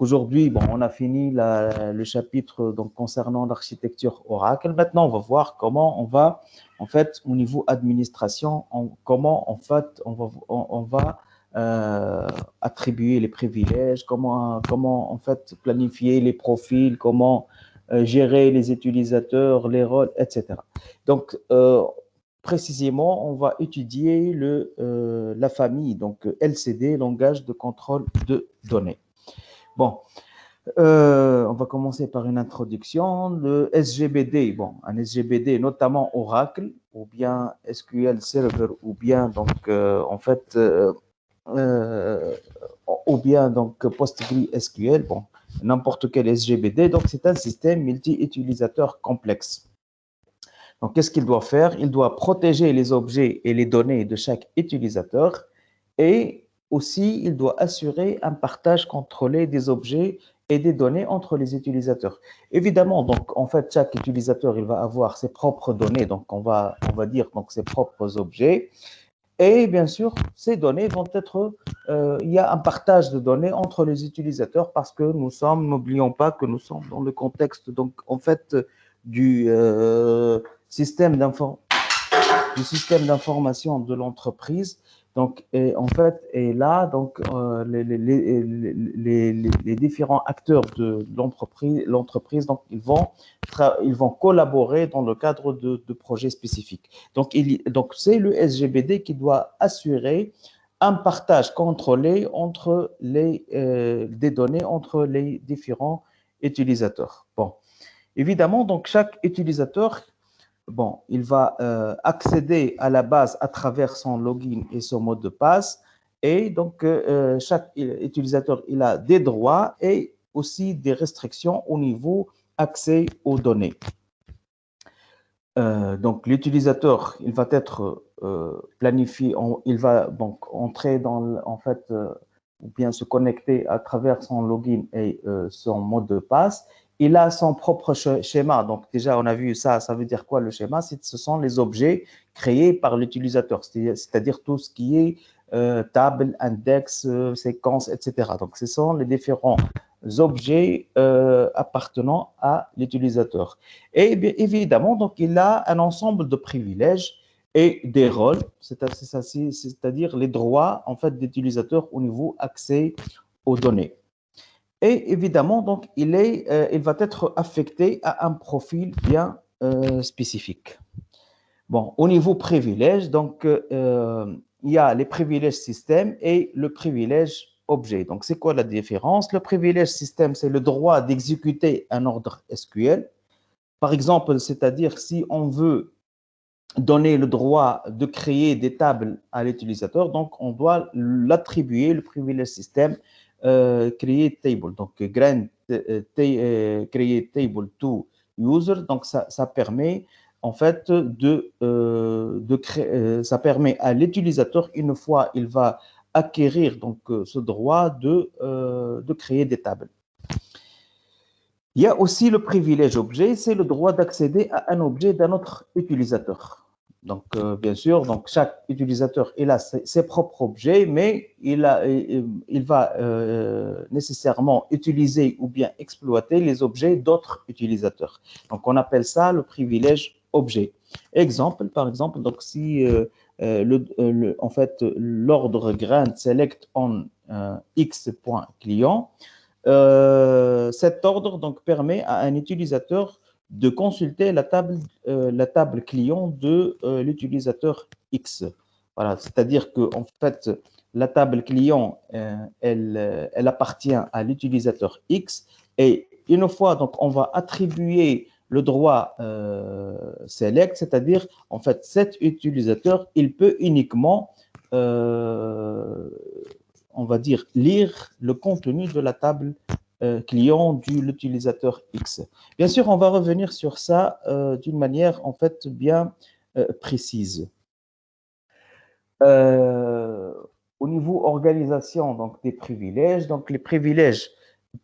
aujourd'hui, bon, on a fini le chapitre donc, concernant l'architecture Oracle. Maintenant, on va voir comment on va, en fait, au niveau administration, comment en fait, on va attribuer les privilèges, comment en fait planifier les profils, comment gérer les utilisateurs, les rôles, etc. Donc, précisément, on va étudier la famille, donc LCD, langage de contrôle de données. Bon, on va commencer par une introduction. Le SGBD, bon, un SGBD, notamment Oracle, ou bien SQL Server, ou bien donc en fait, ou bien donc PostgreSQL, bon, n'importe quel SGBD. Donc c'est un système multi-utilisateur complexe. Donc qu'est-ce qu'il doit faire? Il doit protéger les objets et les données de chaque utilisateur et aussi il doit assurer un partage contrôlé des objets et des données entre les utilisateurs. Évidemment, donc en fait chaque utilisateur il va avoir ses propres données, donc on va dire donc ses propres objets. Et bien sûr, ces données vont être, il y a un partage de données entre les utilisateurs parce que n'oublions pas que nous sommes dans le contexte, donc en fait, du système d'information de l'entreprise. Donc, en fait, et là, donc, les différents acteurs de l'entreprise, donc, ils vont collaborer dans le cadre de projets spécifiques. Donc, c'est le SGBD qui doit assurer un partage contrôlé entre des données entre les différents utilisateurs. Bon, évidemment, donc, chaque utilisateur bon, il va accéder à la base à travers son login et son mot de passe. Et donc, chaque utilisateur, il a des droits et aussi des restrictions au niveau accès aux données. Donc, l'utilisateur, il va être planifié, il va donc entrer en fait, ou bien se connecter à travers son login et son mot de passe. Il a son propre schéma. Donc, déjà, on a vu ça. Ça veut dire quoi le schéma? Ce sont les objets créés par l'utilisateur, c'est-à-dire tout ce qui est table, index, séquence, etc. Donc, ce sont les différents objets appartenant à l'utilisateur. Et bien évidemment, donc, il a un ensemble de privilèges et des rôles, c'est-à-dire les droits en fait, d'utilisateur au niveau accès aux données. Et évidemment, donc, il va être affecté à un profil bien spécifique. Bon, au niveau privilège, donc, il y a les privilèges système et le privilège objet. Donc, c'est quoi la différence? Le privilège système, c'est le droit d'exécuter un ordre SQL. Par exemple, c'est-à-dire si on veut donner le droit de créer des tables à l'utilisateur, donc on doit l'attribuer le privilège système create table. Donc, create table to user. Donc, ça permet en fait ça permet à l'utilisateur, une fois il va acquérir donc ce droit de créer des tables. Il y a aussi le privilège objet, c'est le droit d'accéder à un objet d'un autre utilisateur. Donc, bien sûr, donc chaque utilisateur il a ses propres objets, mais il va nécessairement utiliser ou bien exploiter les objets d'autres utilisateurs. Donc, on appelle ça le privilège objet. Exemple, par exemple, donc si en fait l'ordre grant select on x.client, cet ordre donc, permet à un utilisateur de consulter la table client de l'utilisateur X. Voilà, c'est-à-dire que en fait, la table client, elle appartient à l'utilisateur X et une fois donc on va attribuer le droit select, c'est-à-dire en fait cet utilisateur, il peut uniquement on va dire, lire le contenu de la table client de l'utilisateur X. Bien sûr, on va revenir sur ça d'une manière en fait bien précise. Au niveau organisation donc, des privilèges, donc les privilèges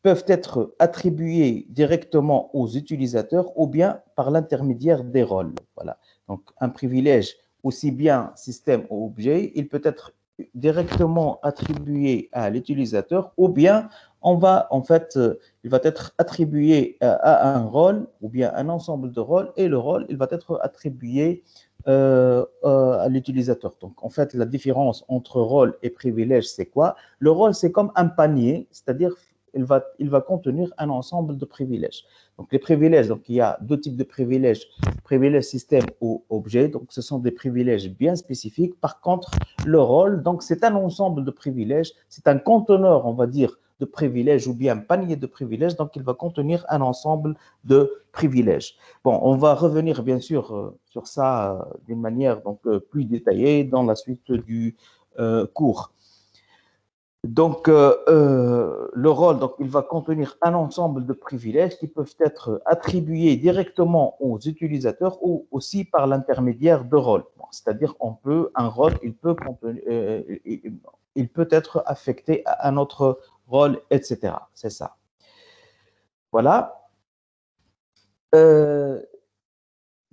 peuvent être attribués directement aux utilisateurs ou bien par l'intermédiaire des rôles. Voilà. Donc, un privilège aussi bien système ou objet, il peut être directement attribué à l'utilisateur, ou bien on va, en fait, il va être attribué à un rôle, ou bien un ensemble de rôles, et le rôle, il va être attribué à l'utilisateur. Donc, en fait, la différence entre rôle et privilège, c'est quoi? Le rôle, c'est comme un panier, c'est-à-dire il va contenir un ensemble de privilèges. Donc, les privilèges, donc il y a deux types de privilèges, privilèges système ou objet. Donc, ce sont des privilèges bien spécifiques. Par contre, le rôle, donc c'est un ensemble de privilèges, c'est un conteneur, on va dire, de privilèges ou bien un panier de privilèges, donc il va contenir un ensemble de privilèges. Bon, on va revenir bien sûr sur ça d'une manière donc plus détaillée dans la suite du cours. Donc, le rôle, donc, il va contenir un ensemble de privilèges qui peuvent être attribués directement aux utilisateurs ou aussi par l'intermédiaire de rôles. Bon, c'est-à-dire, un rôle, il peut être affecté à un autre rôle, etc. C'est ça. Voilà.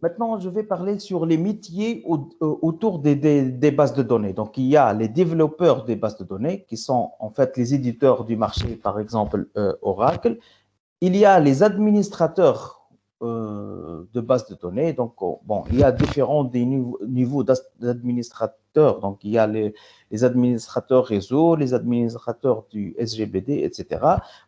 Maintenant, je vais parler sur les métiers autour des bases de données. Donc, il y a les développeurs des bases de données, qui sont en fait les éditeurs du marché, par exemple Oracle. Il y a les administrateurs de bases de données. Donc, bon, il y a différents niveaux d'administrateurs. Donc, il y a les administrateurs réseau, les administrateurs du SGBD, etc.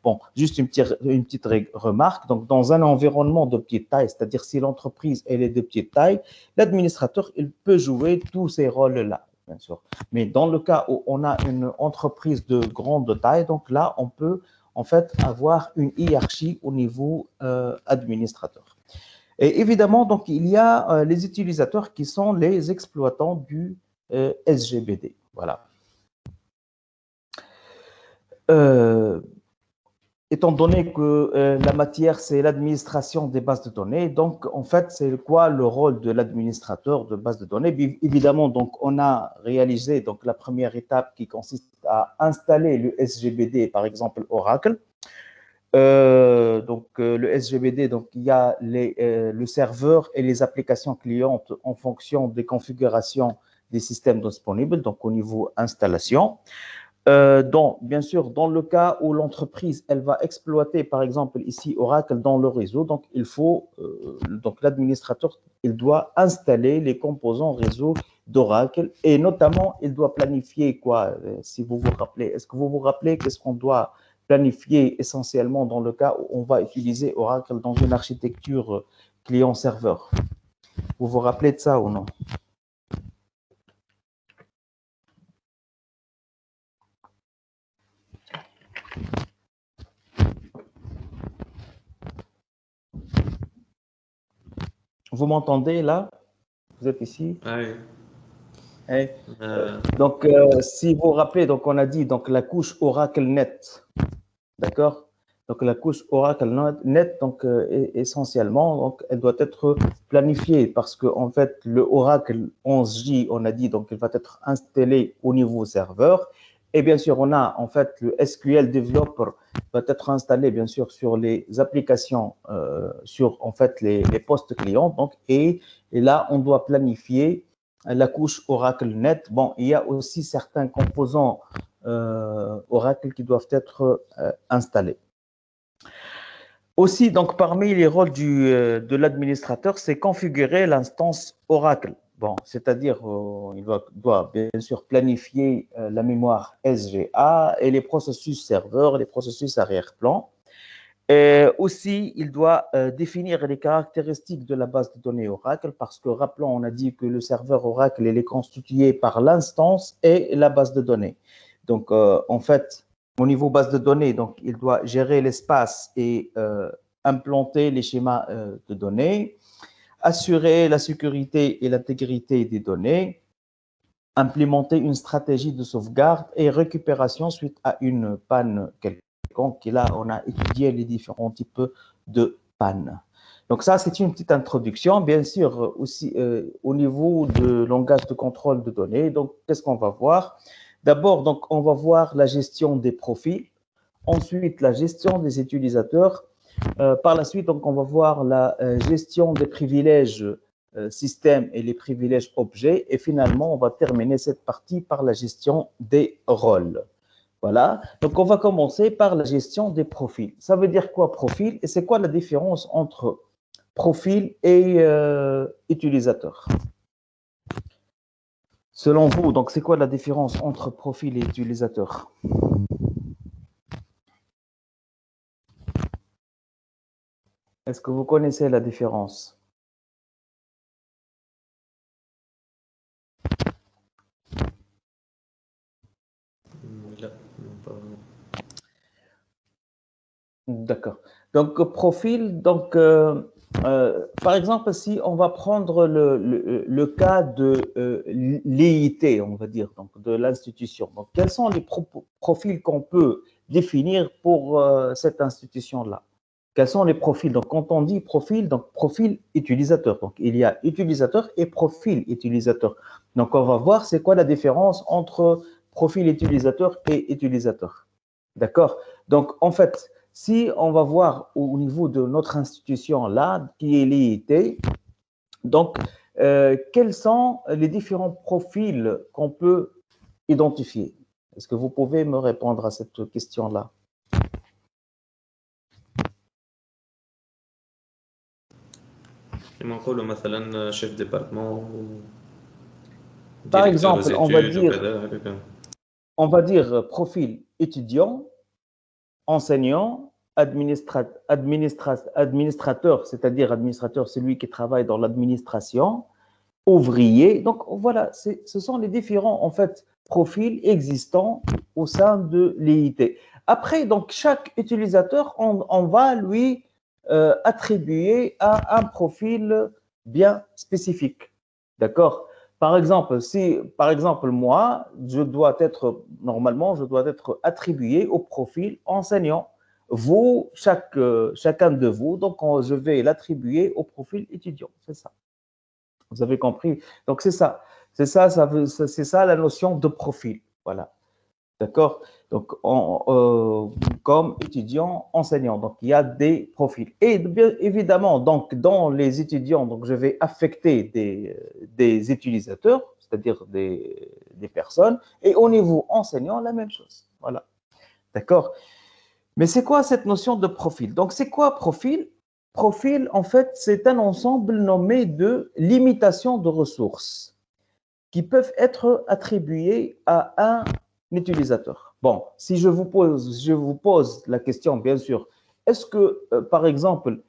Bon, juste une petite remarque. Donc, dans un environnement de petite taille, c'est-à-dire si l'entreprise elle est de petite taille, l'administrateur, il peut jouer tous ces rôles-là, bien sûr. Mais dans le cas où on a une entreprise de grande taille, donc là, on peut en fait avoir une hiérarchie au niveau administrateur. Et évidemment, donc, il y a les utilisateurs qui sont les exploitants du SGBD. Voilà. Étant donné que la matière, c'est l'administration des bases de données, donc en fait, c'est quoi le rôle de l'administrateur de base de données? Évidemment, donc, on a réalisé donc, la première étape qui consiste à installer le SGBD, par exemple Oracle. Le SGBD, donc, il y a le serveur et les applications clientes en fonction des configurations des systèmes disponibles, donc au niveau installation. Donc, bien sûr, dans le cas où l'entreprise, elle va exploiter, par exemple, ici Oracle dans le réseau, donc il faut, donc l'administrateur, il doit installer les composants réseau d'Oracle et notamment, il doit planifier quoi, si vous vous rappelez. Est-ce que vous vous rappelez qu'est-ce qu'on doit planifier essentiellement dans le cas où on va utiliser Oracle dans une architecture client-serveur? Vous vous rappelez de ça ou non? Vous m'entendez là? Vous êtes ici? Oui. Hey. Donc, si vous vous rappelez, donc on a dit donc la couche Oracle Net, d'accord? Donc la couche Oracle Net, donc essentiellement, donc elle doit être planifiée parce que en fait le Oracle 11J, on a dit donc il va être installé au niveau serveur. Et bien sûr, on a en fait le SQL Developer va être installé bien sûr sur les applications, sur en fait les postes clients. Donc et là on doit planifier la couche Oracle Net. Bon, il y a aussi certains composants Oracle qui doivent être installés. Aussi, donc, parmi les rôles de l'administrateur, c'est configurer l'instance Oracle. Bon, c'est-à-dire, il doit bien sûr planifier la mémoire SGA et les processus serveurs, les processus arrière-plan. Aussi, il doit définir les caractéristiques de la base de données Oracle parce que, rappelons, on a dit que le serveur Oracle il est constitué par l'instance et la base de données. Donc, en fait, au niveau base de données, donc, il doit gérer l'espace et implanter les schémas de données, assurer la sécurité et l'intégrité des données, implémenter une stratégie de sauvegarde et récupération suite à une panne quelconque. Et là, on a étudié les différents types de pannes. Donc ça, c'est une petite introduction. Bien sûr, aussi au niveau de langage de contrôle de données. Donc, qu'est-ce qu'on va voir? D'abord, donc, on va voir la gestion des profils. Ensuite, la gestion des utilisateurs. Par la suite, donc, on va voir la gestion des privilèges système et les privilèges objets. Et finalement, on va terminer cette partie par la gestion des rôles. Voilà. Donc, on va commencer par la gestion des profils. Ça veut dire quoi, profil? Et c'est quoi la différence entre profil et utilisateur? Selon vous, donc, c'est quoi la différence entre profil et utilisateur? Est-ce que vous connaissez la différence? D'accord. Donc, profil, donc, par exemple, si on va prendre le cas de l'IIT, on va dire, donc de l'institution. Donc, quels sont les profils qu'on peut définir pour cette institution-là? Quels sont les profils? Donc, quand on dit profil, donc profil utilisateur. Donc, il y a utilisateur et profil utilisateur. Donc, on va voir c'est quoi la différence entre profil utilisateur et utilisateur. D'accord? Donc, en fait, si on va voir au niveau de notre institution là, qui est l'IIT, donc, quels sont les différents profils qu'on peut identifier? Est-ce que vous pouvez me répondre à cette question-là? كما نقولوا مثلا شيف ديبارتمون Par ديريكتور exemple, زيتود وكذا هكذا. on va dire profil étudiant, enseignant, administrateur, c'est-à-dire administrateur, celui qui travaille dans l'administration, ouvrier. Donc voilà, ce sont les différents en fait profils existants au sein de l'IIT. Après, donc chaque utilisateur, on va lui attribuer à un profil bien spécifique. D'accord? Par exemple, si par exemple moi, normalement, je dois être attribué au profil enseignant. Vous, chacun de vous, donc je vais l'attribuer au profil étudiant. C'est ça. Vous avez compris? Donc, c'est ça. C'est ça, c'est ça la notion de profil. Voilà. D'accord? Donc, comme étudiant, enseignant. Donc, il y a des profils. Et bien évidemment, donc, dans les étudiants, donc, je vais affecter des utilisateurs, c'est-à-dire des personnes. Et au niveau enseignant, la même chose. Voilà. D'accord? Mais c'est quoi cette notion de profil? Donc, c'est quoi profil? Profil, en fait, c'est un ensemble nommé de limitations de ressources qui peuvent être attribuées à un utilisateur. Bon, si je vous pose la question, bien sûr, est-ce que, par exemple,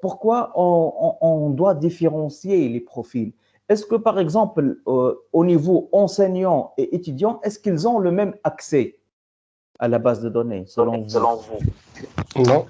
pourquoi on doit différencier les profils? Est-ce que, par exemple, au niveau enseignant et étudiant, est-ce qu'ils ont le même accès à la base de données, selon vous? Non.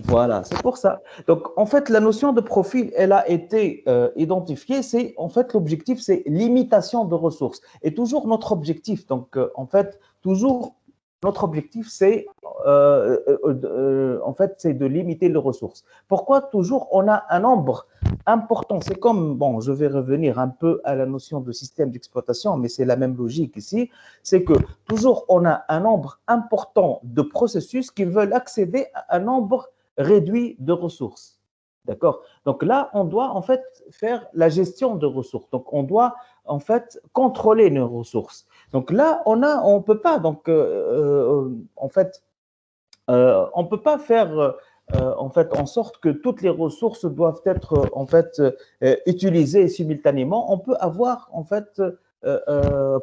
Voilà, c'est pour ça. Donc, en fait, la notion de profil, elle a été identifiée. C'est, en fait, l'objectif, c'est limitation de ressources. Et toujours notre objectif, donc, en fait, toujours notre objectif, c'est, en fait, c'est de limiter les ressources. Pourquoi toujours on a un nombre important? C'est comme, bon, je vais revenir un peu à la notion de système d'exploitation, mais c'est la même logique ici. C'est que toujours on a un nombre important de processus qui veulent accéder à un nombre réduit de ressources. D'accord? Donc là, on doit en fait faire la gestion de ressources. Donc on doit en fait contrôler nos ressources. Donc là, on peut pas en fait, on peut pas faire en fait en sorte que toutes les ressources doivent être en fait utilisées simultanément. On peut avoir en fait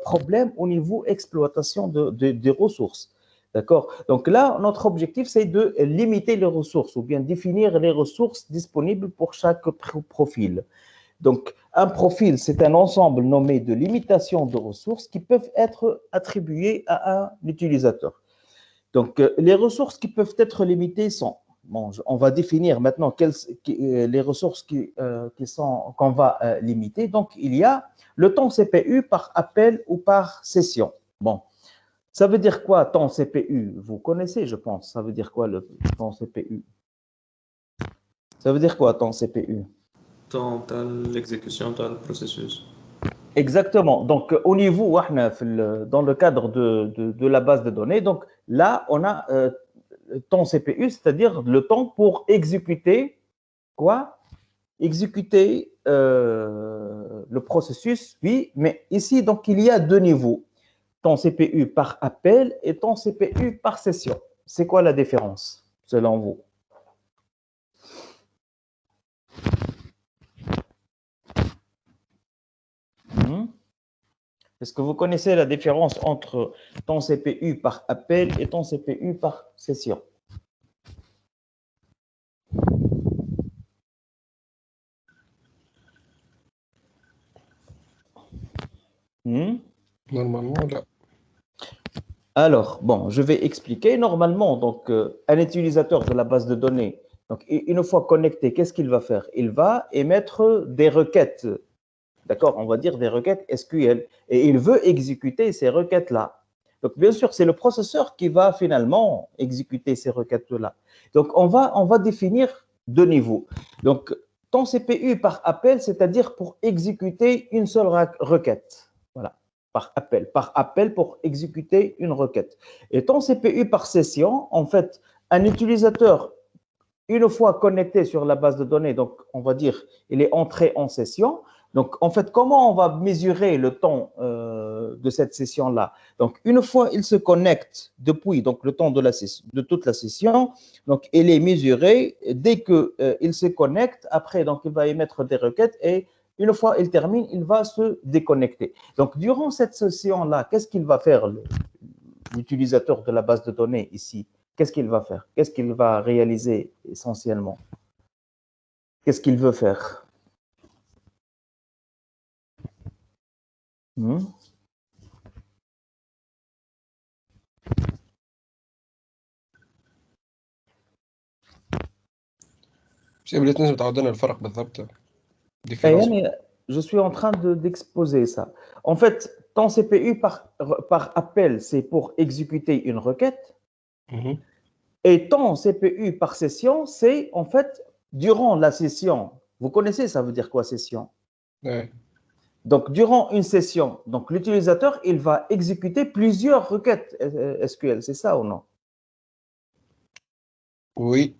problème au niveau exploitation des ressources. D'accord? Donc là, notre objectif, c'est de limiter les ressources ou bien définir les ressources disponibles pour chaque profil. Donc, un profil, c'est un ensemble nommé de limitations de ressources qui peuvent être attribuées à un utilisateur. Donc, les ressources qui peuvent être limitées sont, bon, on va définir maintenant les ressources qu'on va limiter. Donc, il y a le temps CPU par appel ou par session. Bon, ça veut dire quoi, temps CPU? Vous connaissez, je pense. Ça veut dire quoi, le temps CPU? Ça veut dire quoi, temps CPU? Temps تاع l'exécution تاع البروسيسوس. Exactement. Donc, au niveau, dans le cadre de la base de données, donc là, on a temps CPU, c'est-à-dire le temps pour exécuter quoi? exécuter le processus, oui, mais ici, donc, il y a deux niveaux. Ton CPU par appel et ton CPU par session. C'est quoi la différence, selon vous? Est-ce que vous connaissez la différence entre ton CPU par appel et ton CPU par session? Normalement, là. Alors, bon, je vais expliquer. Normalement, donc, un utilisateur de la base de données, donc, une fois connecté, qu'est-ce qu'il va faire? Il va émettre des requêtes, d'accord? On va dire des requêtes SQL, et il veut exécuter ces requêtes-là. Donc, bien sûr, c'est le processeur qui va finalement exécuter ces requêtes-là. Donc, on va définir deux niveaux. Donc, ton CPU par appel, c'est-à-dire pour exécuter une seule requête. Voilà, par appel pour exécuter une requête. Et ton CPU par session, en fait, un utilisateur, une fois connecté sur la base de données, donc on va dire, il est entré en session. Donc, en fait, comment on va mesurer le temps de cette session-là? Donc, une fois il se connecte depuis donc, le temps de toute la session, donc il est mesuré dès qu'il se connecte. Après, donc, il va émettre des requêtes et une fois il termine, il va se déconnecter. Donc, durant cette session-là, qu'est-ce qu'il va faire l'utilisateur de la base de données ici? Qu'est-ce qu'il va faire? Qu'est-ce qu'il va réaliser essentiellement? Qu'est-ce qu'il veut faire? différence. Je suis en train d'exposer ça. En fait, ton CPU par appel, c'est pour exécuter une requête. Et ton CPU par session, c'est en fait durant la session. Vous connaissez, ça veut dire quoi, session? Ouais. Donc, durant une session, donc l'utilisateur, il va exécuter plusieurs requêtes SQL, c'est ça ou non? Oui.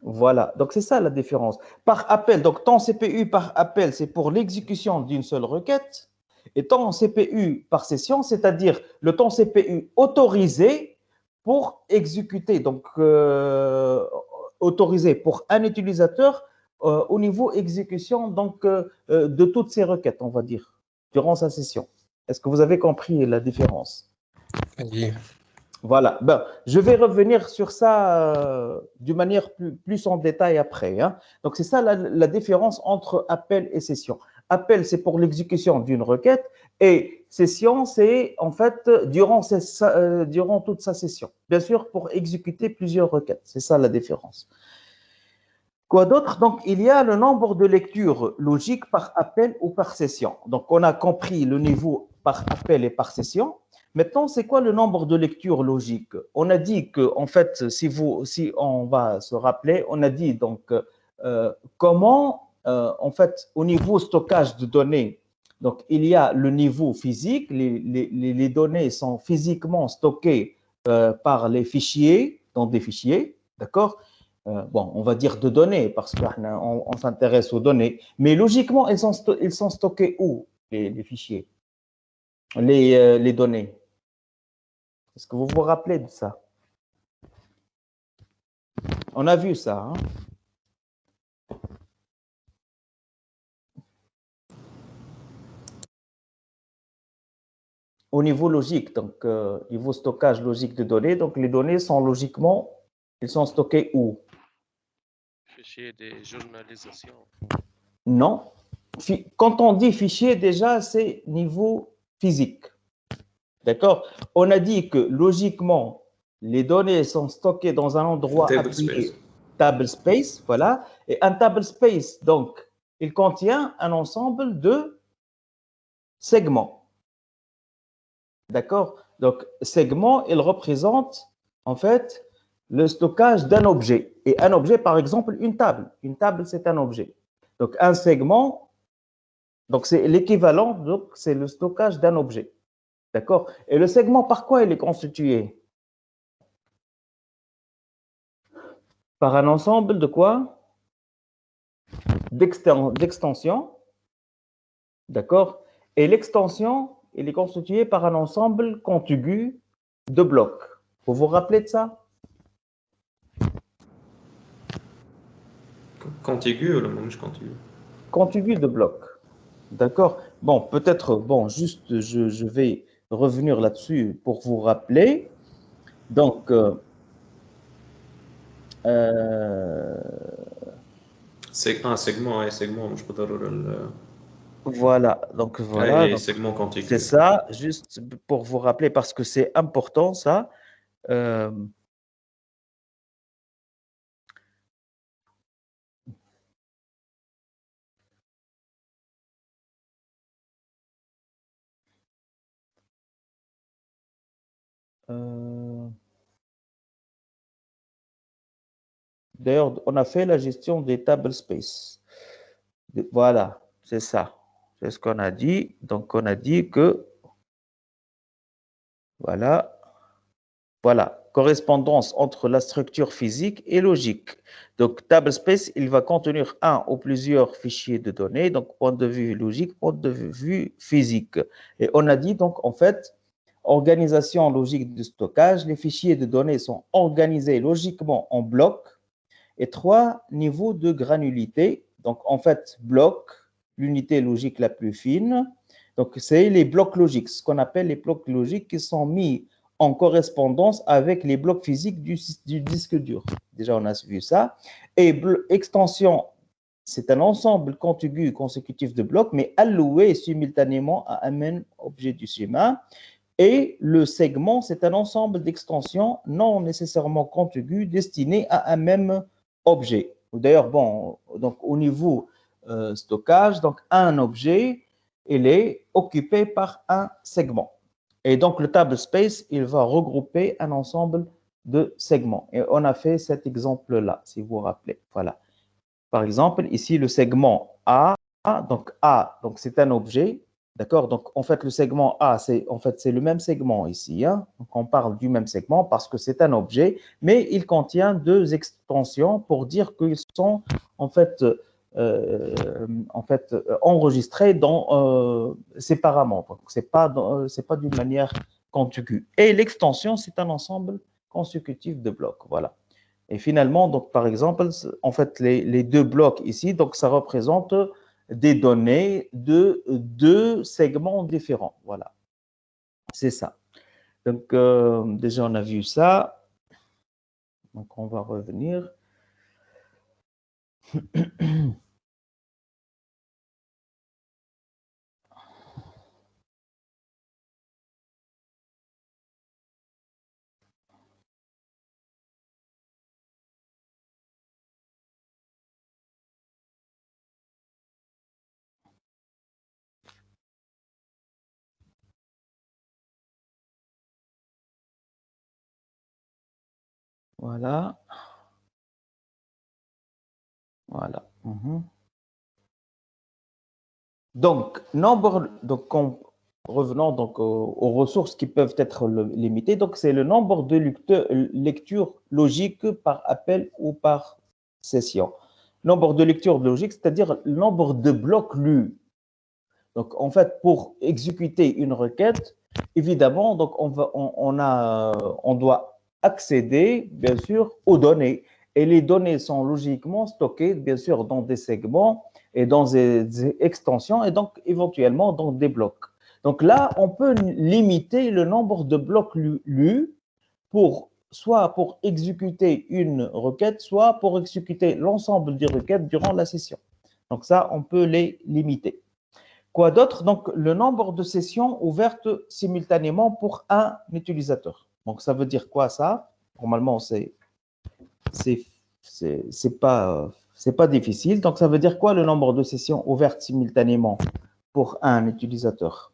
Voilà, donc c'est ça la différence. Par appel, donc ton CPU par appel, c'est pour l'exécution d'une seule requête, et ton CPU par session, c'est-à-dire le temps CPU autorisé pour exécuter, donc autorisé pour un utilisateur au niveau exécution donc, de toutes ces requêtes, on va dire, durant sa session. Est-ce que vous avez compris la différence? Oui. Voilà, ben, je vais revenir sur ça d'une manière plus en détail après. Hein. Donc, c'est ça la différence entre appel et session. Appel, c'est pour l'exécution d'une requête et session, c'est en fait durant toute sa session. Bien sûr, pour exécuter plusieurs requêtes. C'est ça la différence. Quoi d'autre? Donc, il y a le nombre de lectures logiques par appel ou par session. Donc, on a compris le niveau par appel et par session. Maintenant, c'est quoi le nombre de lectures logiques? On a dit que, en fait, si on va se rappeler, on a dit donc comment, en fait, au niveau stockage de données, donc il y a le niveau physique, les données sont physiquement stockées par les fichiers, dans des fichiers, d'accord? Bon, on va dire de données parce qu'on s'intéresse aux données, mais logiquement, ils sont stockés où, les fichiers, les données? Est-ce que vous vous rappelez de ça? On a vu ça. Hein? Au niveau logique, donc niveau stockage logique de données, donc les données sont logiquement, ils sont stockés où? Fichier de journalisation. Non. Quand on dit fichier, déjà, c'est niveau physique. D'accord? On a dit que logiquement, les données sont stockées dans un endroit appelé table space, voilà. Et un table space, donc, il contient un ensemble de segments. D'accord? Donc, segment, il représente, en fait, le stockage d'un objet. Et un objet, par exemple, une table. Une table, c'est un objet. Donc, un segment, donc c'est l'équivalent, donc c'est le stockage d'un objet. D'accord? Et le segment, par quoi il est constitué? Par un ensemble de quoi? d'extension, d'accord? Et l'extension, elle est constituée par un ensemble contigu de blocs. Vous vous rappelez de ça? Contigu ولا مش contigu? Contigu de blocs. D'accord? Bon, peut-être, bon, juste, je vais revenir là-dessus pour vous rappeler. Donc, C'est un segment, segment مش بالضرورة voilà, donc voilà, donc, segment contigu. c'est ça, juste pour vous rappeler, parce que c'est important ça. Euh, D'ailleurs, on a fait la gestion des table space. Voilà, c'est ça. C'est ce qu'on a dit. Donc, on a dit que, voilà, correspondance entre la structure physique et logique. Donc, table space, il va contenir un ou plusieurs fichiers de données, donc point de vue logique, point de vue physique. Et on a dit, donc, en fait, organisation logique de stockage, les fichiers de données sont organisés logiquement en blocs et 3 niveaux de granulité. Donc, en fait, bloc, l'unité logique la plus fine. Donc, c'est les blocs logiques, ce qu'on appelle les blocs logiques qui sont mis en correspondance avec les blocs physiques du disque dur. Déjà, on a vu ça. Et extension, c'est un ensemble contigu consécutif de blocs, mais alloué simultanément à un même objet du schéma. Et le segment, c'est un ensemble d'extensions non nécessairement contigus destinés à un même objet. D'ailleurs, bon, donc au niveau stockage, donc un objet, il est occupé par un segment. Et donc le table space, il va regrouper un ensemble de segments. Et on a fait cet exemple-là, si vous vous rappelez. Voilà. Par exemple, ici, le segment A, donc c'est un objet. D'accord? Donc, en fait, le segment A, c'est le même segment ici. Hein? Donc, on parle du même segment parce que c'est un objet, mais il contient 2 extensions pour dire qu'ils sont en fait enregistrés séparément. Donc, c'est pas d'une manière contiguë. Et l'extension, c'est un ensemble consécutif de blocs. Voilà. Et finalement, donc, par exemple, en fait, les 2 blocs ici, donc, ça représente des données de 2 segments différents. Voilà, c'est ça. Donc, déjà, on a vu ça. Donc, on va revenir. Voilà. Voilà. Donc, revenons donc aux ressources qui peuvent être limitées. Donc, c'est le nombre de lectures logiques par appel ou par session. Nombre de lectures logiques, c'est-à-dire le nombre de blocs lus. Donc, en fait, pour exécuter une requête, évidemment, donc on doit accéder, bien sûr, aux données. Et les données sont logiquement stockées, bien sûr, dans des segments et dans des extensions et donc éventuellement dans des blocs. Donc là, on peut limiter le nombre de blocs lus soit pour exécuter une requête, soit pour exécuter l'ensemble des requêtes durant la session. Donc ça, on peut les limiter. Quoi d'autre? Donc, le nombre de sessions ouvertes simultanément pour un utilisateur. Donc, ça veut dire quoi ça? Normalement, c'est pas difficile. Donc, ça veut dire quoi le nombre de sessions ouvertes simultanément pour un utilisateur?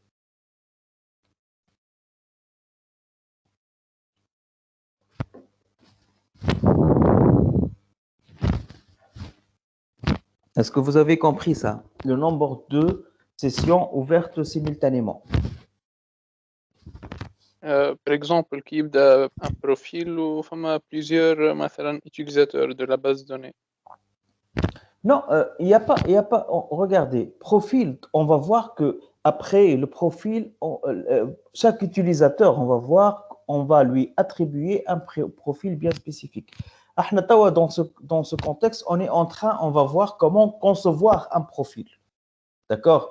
Est-ce que vous avez compris ça? Le nombre de sessions ouvertes simultanément. Par exemple, qui يبدأ un profil ou plusieurs مثلا utilisateurs de la base de données. Non, il y a pas. Regardez, profil. On va voir que après le profil, chaque utilisateur, on va voir, on va lui attribuer un profil bien spécifique. احنا توا dans ce contexte, on va voir comment concevoir un profil. D'accord?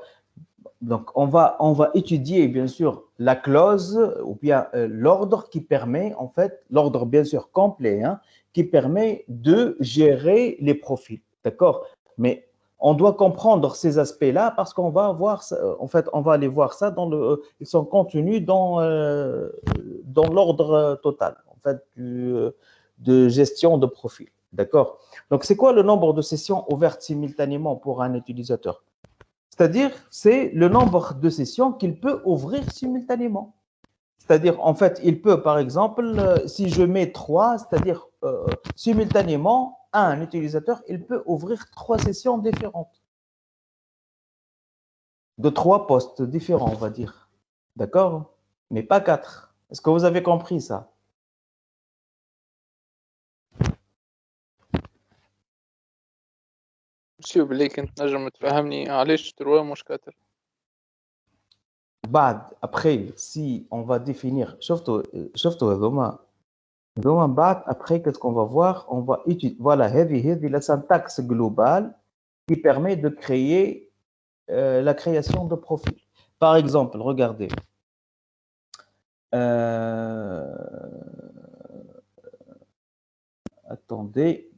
Donc, on va étudier, bien sûr, la clause ou bien l'ordre qui permet, en fait, l'ordre bien sûr complet, hein, qui permet de gérer les profils. D'accord? Mais on doit comprendre ces aspects-là parce qu'on va voir, en fait, on va aller voir ça ils sont contenus dans l'ordre total, en fait, de gestion de profil. D'accord? Donc, c'est quoi le nombre de sessions ouvertes simultanément pour un utilisateur? C'est-à-dire, c'est le nombre de sessions qu'il peut ouvrir simultanément. C'est-à-dire, en fait, il peut, par exemple, si je mets 3, c'est-à-dire simultanément, un utilisateur, il peut ouvrir 3 sessions différentes. De 3 postes différents, on va dire. D'accord? Mais pas 4. Est-ce que vous avez compris ça? مسيو بلي كنت نجم تفهمني علاش 3 مش 4. بعد après si on va définir شفتوا هذوما بعد après qu'est-ce qu'on va voir, on va étudier voilà هذه la syntaxe globale qui permet de créer la création de profil. Par exemple, regardez, attendez,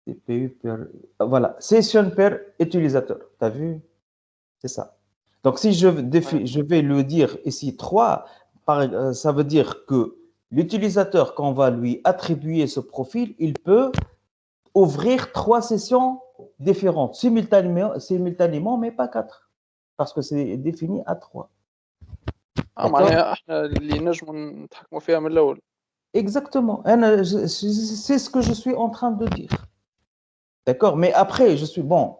CPU per, voilà, session per utilisateur, tu as vu? C'est ça. Donc, si je vais le dire ici 3, ça veut dire que l'utilisateur, quand on va lui attribuer ce profil, il peut ouvrir 3 sessions différentes, simultanément, mais pas 4, parce que c'est défini à 3. معناها احنا اللي نجموا نتحكموا فيها من الاول. Exactement. C'est ce que je suis en train de dire. D'accord? Mais après, je suis bon,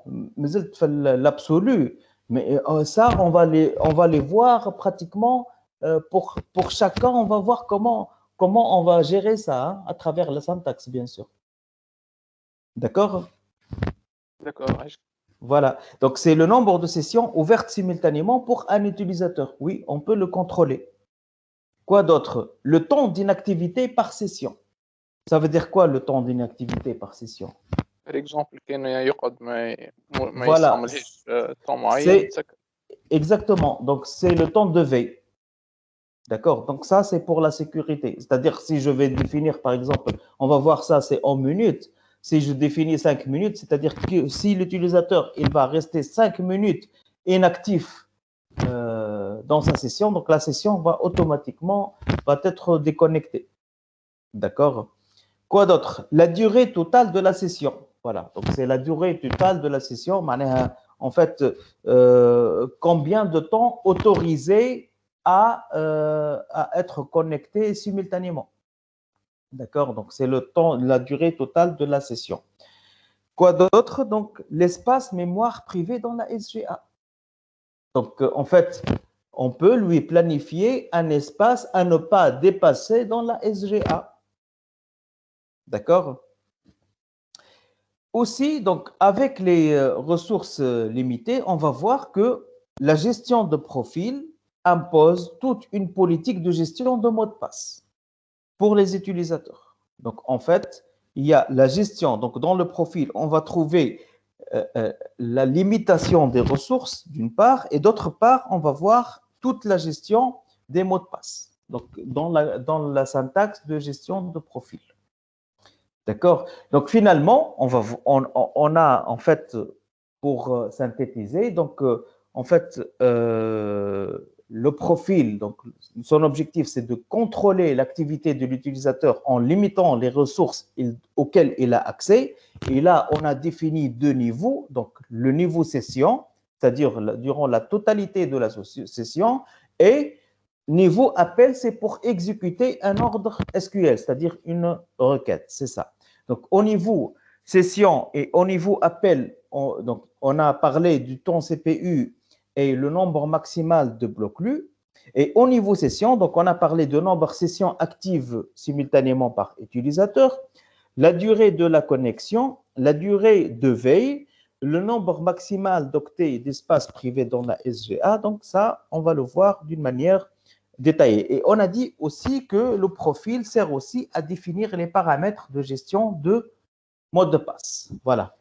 l'absolu. Mais ça, on va les voir pratiquement pour chacun. On va voir comment on va gérer ça hein, à travers la syntaxe, bien sûr. D'accord? D'accord. Voilà. Donc, c'est le nombre de sessions ouvertes simultanément pour un utilisateur. Oui, on peut le contrôler. Quoi d'autre? Le temps d'inactivité par session. Ça veut dire quoi le temps d'inactivité par session? Par exemple, كان يقعد ما Voilà. يستعملهاش temps معين. Exactement. Donc, c'est le temps de veille. D'accord? Donc, ça, c'est pour la sécurité. C'est-à-dire, si je vais définir, par exemple, on va voir ça, c'est en minutes. Si je définis 5 minutes, c'est-à-dire que si l'utilisateur, il va rester 5 minutes inactif dans sa session, donc la session va automatiquement être déconnectée. D'accord? Quoi d'autre? La durée totale de la session. Voilà. Donc, c'est la durée totale de la session. En fait, combien de temps autorisé à être connecté simultanément. D'accord? Donc, c'est le temps, la durée totale de la session. Quoi d'autre? Donc, l'espace mémoire privé dans la SGA. Donc, en fait, on peut lui planifier un espace à ne pas dépasser dans la SGA. D'accord? Aussi, donc, avec les ressources limitées, on va voir que la gestion de profil impose toute une politique de gestion de mots de passe pour les utilisateurs. Donc, en fait, il y a la gestion. Donc, dans le profil, on va trouver la limitation des ressources, d'une part, et d'autre part, on va voir toute la gestion des mots de passe. Donc, dans la syntaxe de gestion de profil. D'accord? Donc, finalement, on a, en fait, pour synthétiser, donc, en fait, le profil, donc, son objectif, c'est de contrôler l'activité de l'utilisateur en limitant les ressources auxquelles il a accès. Et là, on a défini 2 niveaux. Donc, le niveau session, c'est-à-dire durant la totalité de la session, et niveau appel, c'est pour exécuter un ordre SQL, c'est-à-dire une requête. C'est ça. Donc, au niveau session et au niveau appel, on a parlé du temps CPU et le nombre maximal de blocs lus. Et au niveau session, donc on a parlé de nombre de sessions actives simultanément par utilisateur, la durée de la connexion, la durée de veille, le nombre maximal d'octets d'espace privé dans la SGA. Donc ça, on va le voir d'une manière détaillée. Et on a dit aussi que le profil sert aussi à définir les paramètres de gestion de mot de passe. Voilà.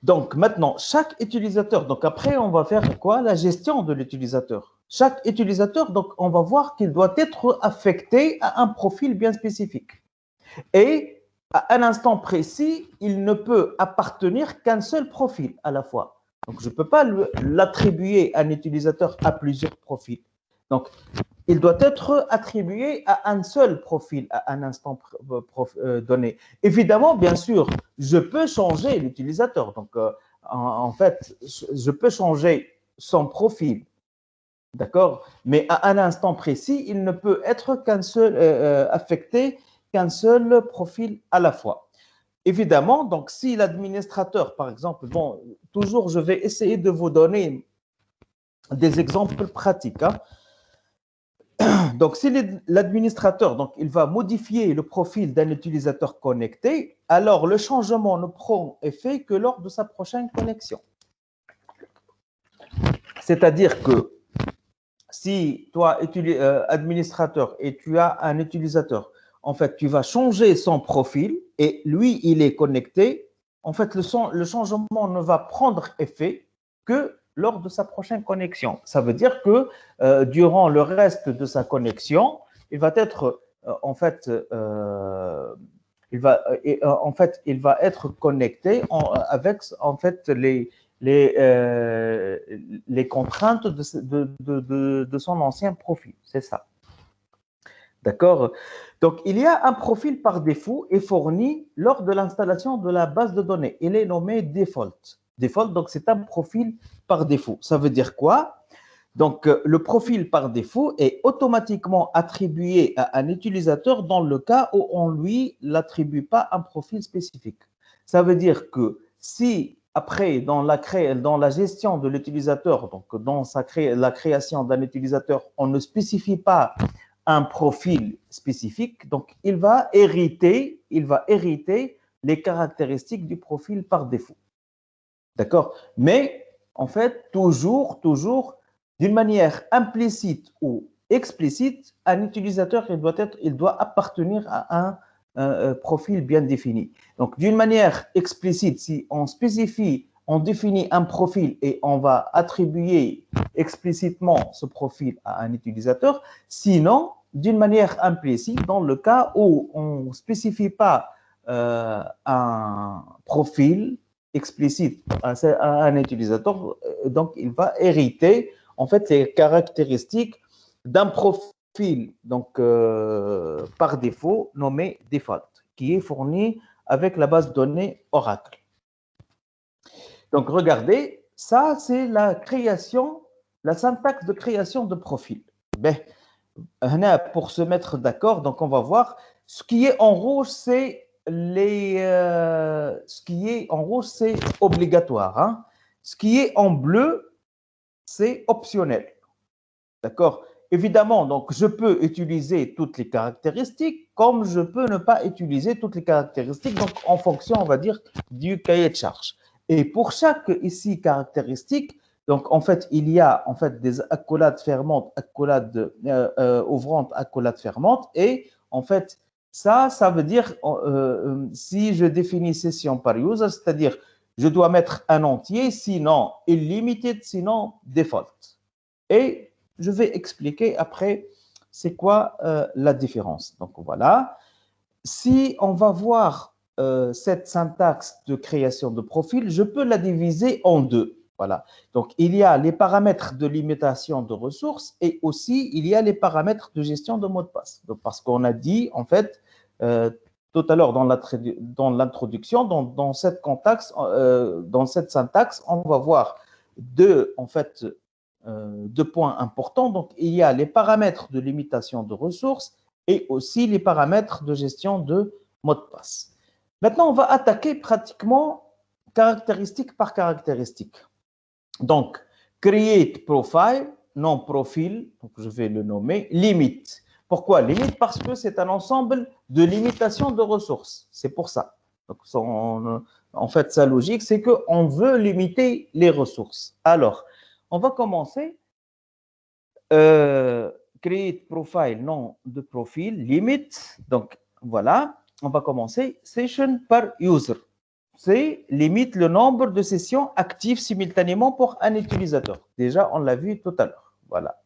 Donc maintenant, chaque utilisateur, donc après on va faire quoi? La gestion de l'utilisateur. Chaque utilisateur, donc on va voir qu'il doit être affecté à un profil bien spécifique. Et à un instant précis, il ne peut appartenir qu'à un seul profil à la fois. Donc je ne peux pas l'attribuer à un utilisateur à plusieurs profils. Donc il doit être attribué à un seul profil à un instant donné. Évidemment, bien sûr, je peux changer l'utilisateur. Donc, en fait, je peux changer son profil, d'accord? Mais à un instant précis, il ne peut être qu'un seul affecté qu'un seul profil à la fois. Évidemment, donc si l'administrateur, par exemple, bon, toujours je vais essayer de vous donner des exemples pratiques, hein. Donc, si l'administrateur, donc, il va modifier le profil d'un utilisateur connecté, alors le changement ne prend effet que lors de sa prochaine connexion. C'est-à-dire que si toi, administrateur, et tu as un utilisateur, en fait, tu vas changer son profil et lui, il est connecté, en fait, le changement ne va prendre effet que lors de sa prochaine connexion. Ça veut dire que durant le reste de sa connexion, il va être il va être connecté avec en fait les contraintes de son ancien profil. C'est ça. D'accord? Donc, il y a un profil par défaut et fourni lors de l'installation de la base de données. Il est nommé default. Default, donc c'est un profil par défaut. Ça veut dire quoi? Donc, le profil par défaut est automatiquement attribué à un utilisateur dans le cas où on ne lui l'attribue pas un profil spécifique. Ça veut dire que si après, dans la gestion de l'utilisateur, donc dans la création d'un utilisateur, on ne spécifie pas un profil spécifique, donc il va hériter les caractéristiques du profil par défaut. D'accord? Mais en fait, toujours, d'une manière implicite ou explicite, un utilisateur, il doit appartenir à un profil bien défini. Donc, d'une manière explicite, si on spécifie, on définit un profil et on va attribuer explicitement ce profil à un utilisateur. Sinon, d'une manière implicite, dans le cas où on ne spécifie pas un profil explicite à un utilisateur, donc il va hériter en fait les caractéristiques d'un profil donc par défaut nommé default, qui est fourni avec la base de données Oracle. Donc regardez, ça c'est la syntaxe de création de profil. Ben, pour se mettre d'accord, donc on va voir ce qui est en rouge, c'est ce qui est en rouge, c'est obligatoire, hein. Ce qui est en bleu, c'est optionnel. D'accord? Évidemment, donc je peux utiliser toutes les caractéristiques comme je peux ne pas utiliser toutes les caractéristiques, donc en fonction, on va dire, du cahier de charge. Et pour chaque ici caractéristique, donc en fait, il y a en fait des accolades fermantes, accolades ouvrantes, accolades fermantes, et en fait, ça veut dire, si je définis session par user, c'est-à-dire je dois mettre un entier, sinon unlimited, sinon default. Et je vais expliquer après c'est quoi la différence. Donc voilà, si on va voir cette syntaxe de création de profil, je peux la diviser en deux. Voilà. Donc il y a les paramètres de limitation de ressources et aussi il y a les paramètres de gestion de mot de passe. Donc, parce qu'on a dit en fait tout à l'heure dans l'introduction, dans cette syntaxe, on va voir deux points importants. Donc, il y a les paramètres de limitation de ressources et aussi les paramètres de gestion de mot de passe. Maintenant, on va attaquer pratiquement caractéristique par caractéristique. Donc, create profile, non profil, donc je vais le nommer, limite. Pourquoi limite? Parce que c'est un ensemble de limitations de ressources. C'est pour ça. Donc, en fait, sa logique, c'est qu'on veut limiter les ressources. Alors, on va commencer. Create profile, nom de profil, limite. Donc, voilà, on va commencer. Session par user. C'est limite le nombre de sessions actives simultanément pour un utilisateur. Déjà, on l'a vu tout à l'heure. Voilà.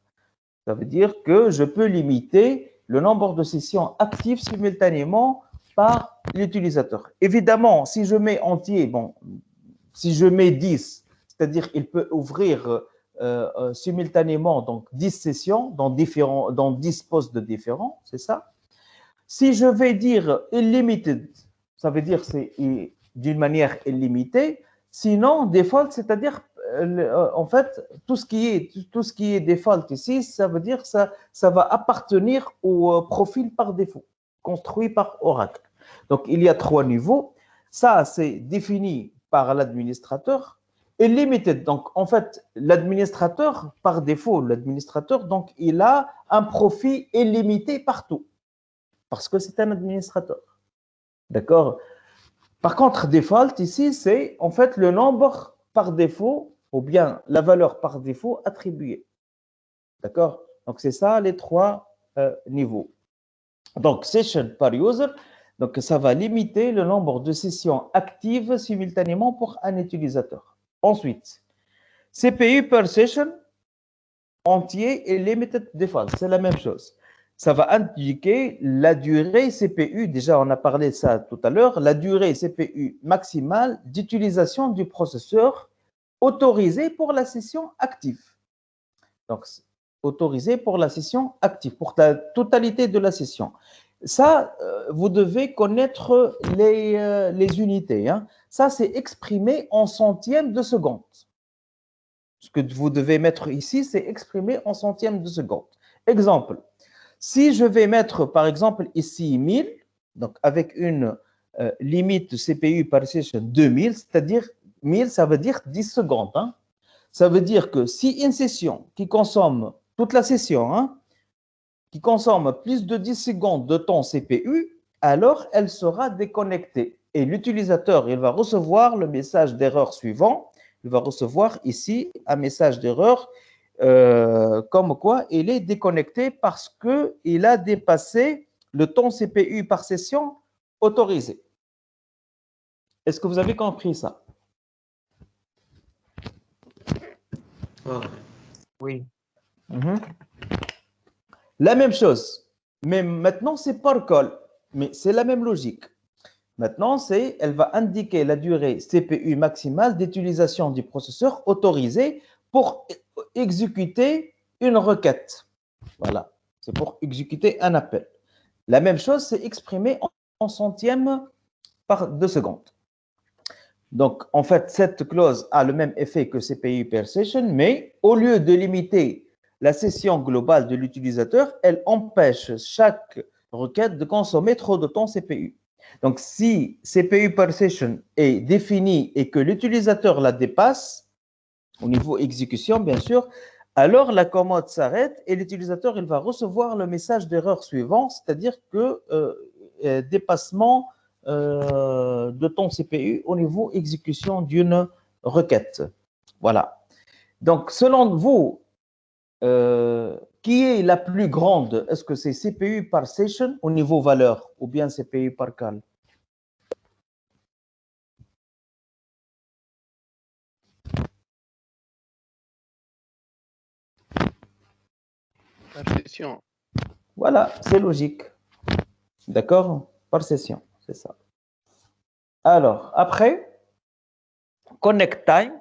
Ça veut dire que je peux limiter le nombre de sessions actives simultanément par l'utilisateur. Évidemment, si je mets entier, bon, si je mets 10, c'est-à-dire il peut ouvrir simultanément donc 10 sessions dans 10 postes différents, c'est ça. Si je vais dire unlimited, ça veut dire c'est d'une manière illimitée. Sinon, default, c'est-à-dire en fait tout ce qui est default ici, ça veut dire ça va appartenir au profil par défaut construit par Oracle. Donc il y a 3 niveaux. Ça c'est défini par l'administrateur. Limited, donc en fait, l'administrateur, par défaut, l'administrateur, donc il a un profit illimité partout, parce que c'est un administrateur. D'accord? Par contre, default, ici, c'est en fait le nombre par défaut, ou bien la valeur par défaut attribuée. D'accord? Donc c'est ça les 3 niveaux. Donc, session par user, donc ça va limiter le nombre de sessions actives simultanément pour un utilisateur. Ensuite, CPU per session entier et limited default, c'est la même chose. Ça va indiquer la durée CPU, déjà on a parlé de ça tout à l'heure, la durée CPU maximale d'utilisation du processeur autorisée pour la session active. Donc, autorisée pour la session active, pour la totalité de la session. Ça, vous devez connaître les unités. Hein. Ça, c'est exprimé en centièmes de seconde. Ce que vous devez mettre ici, c'est exprimé en centièmes de seconde. Exemple, si je vais mettre, par exemple, ici 1000, donc avec une limite de CPU par session 2000, c'est-à-dire 1000, ça veut dire 10 secondes. Hein. Ça veut dire que si une session qui consomme, toute la session, hein, qui consomme plus de 10 secondes de temps CPU, alors elle sera déconnectée. Et l'utilisateur, il va recevoir le message d'erreur suivant. Il va recevoir ici un message d'erreur comme quoi il est déconnecté parce qu'il a dépassé le temps CPU par session autorisé. Est-ce que vous avez compris ça? Oui. La même chose, mais maintenant c'est par call, mais c'est la même logique. Maintenant, elle va indiquer la durée CPU maximale d'utilisation du processeur autorisé pour exécuter une requête. Voilà, c'est pour exécuter un appel. La même chose, c'est exprimé en centièmes par 2 secondes. Donc, en fait, cette clause a le même effet que CPU per session, mais au lieu de limiter la session globale de l'utilisateur, elle empêche chaque requête de consommer trop de temps CPU. Donc, si CPU per session est définie et que l'utilisateur la dépasse, au niveau exécution, bien sûr, alors la commande s'arrête et l'utilisateur il va recevoir le message d'erreur suivant, c'est-à-dire que dépassement de ton CPU au niveau exécution d'une requête. Voilà. Donc, selon vous, qui est la plus grande? Est-ce que c'est CPU par session au niveau valeur ou bien CPU par call? Par session. Voilà, c'est logique. D'accord? Par session, c'est ça. Alors, après, connect time,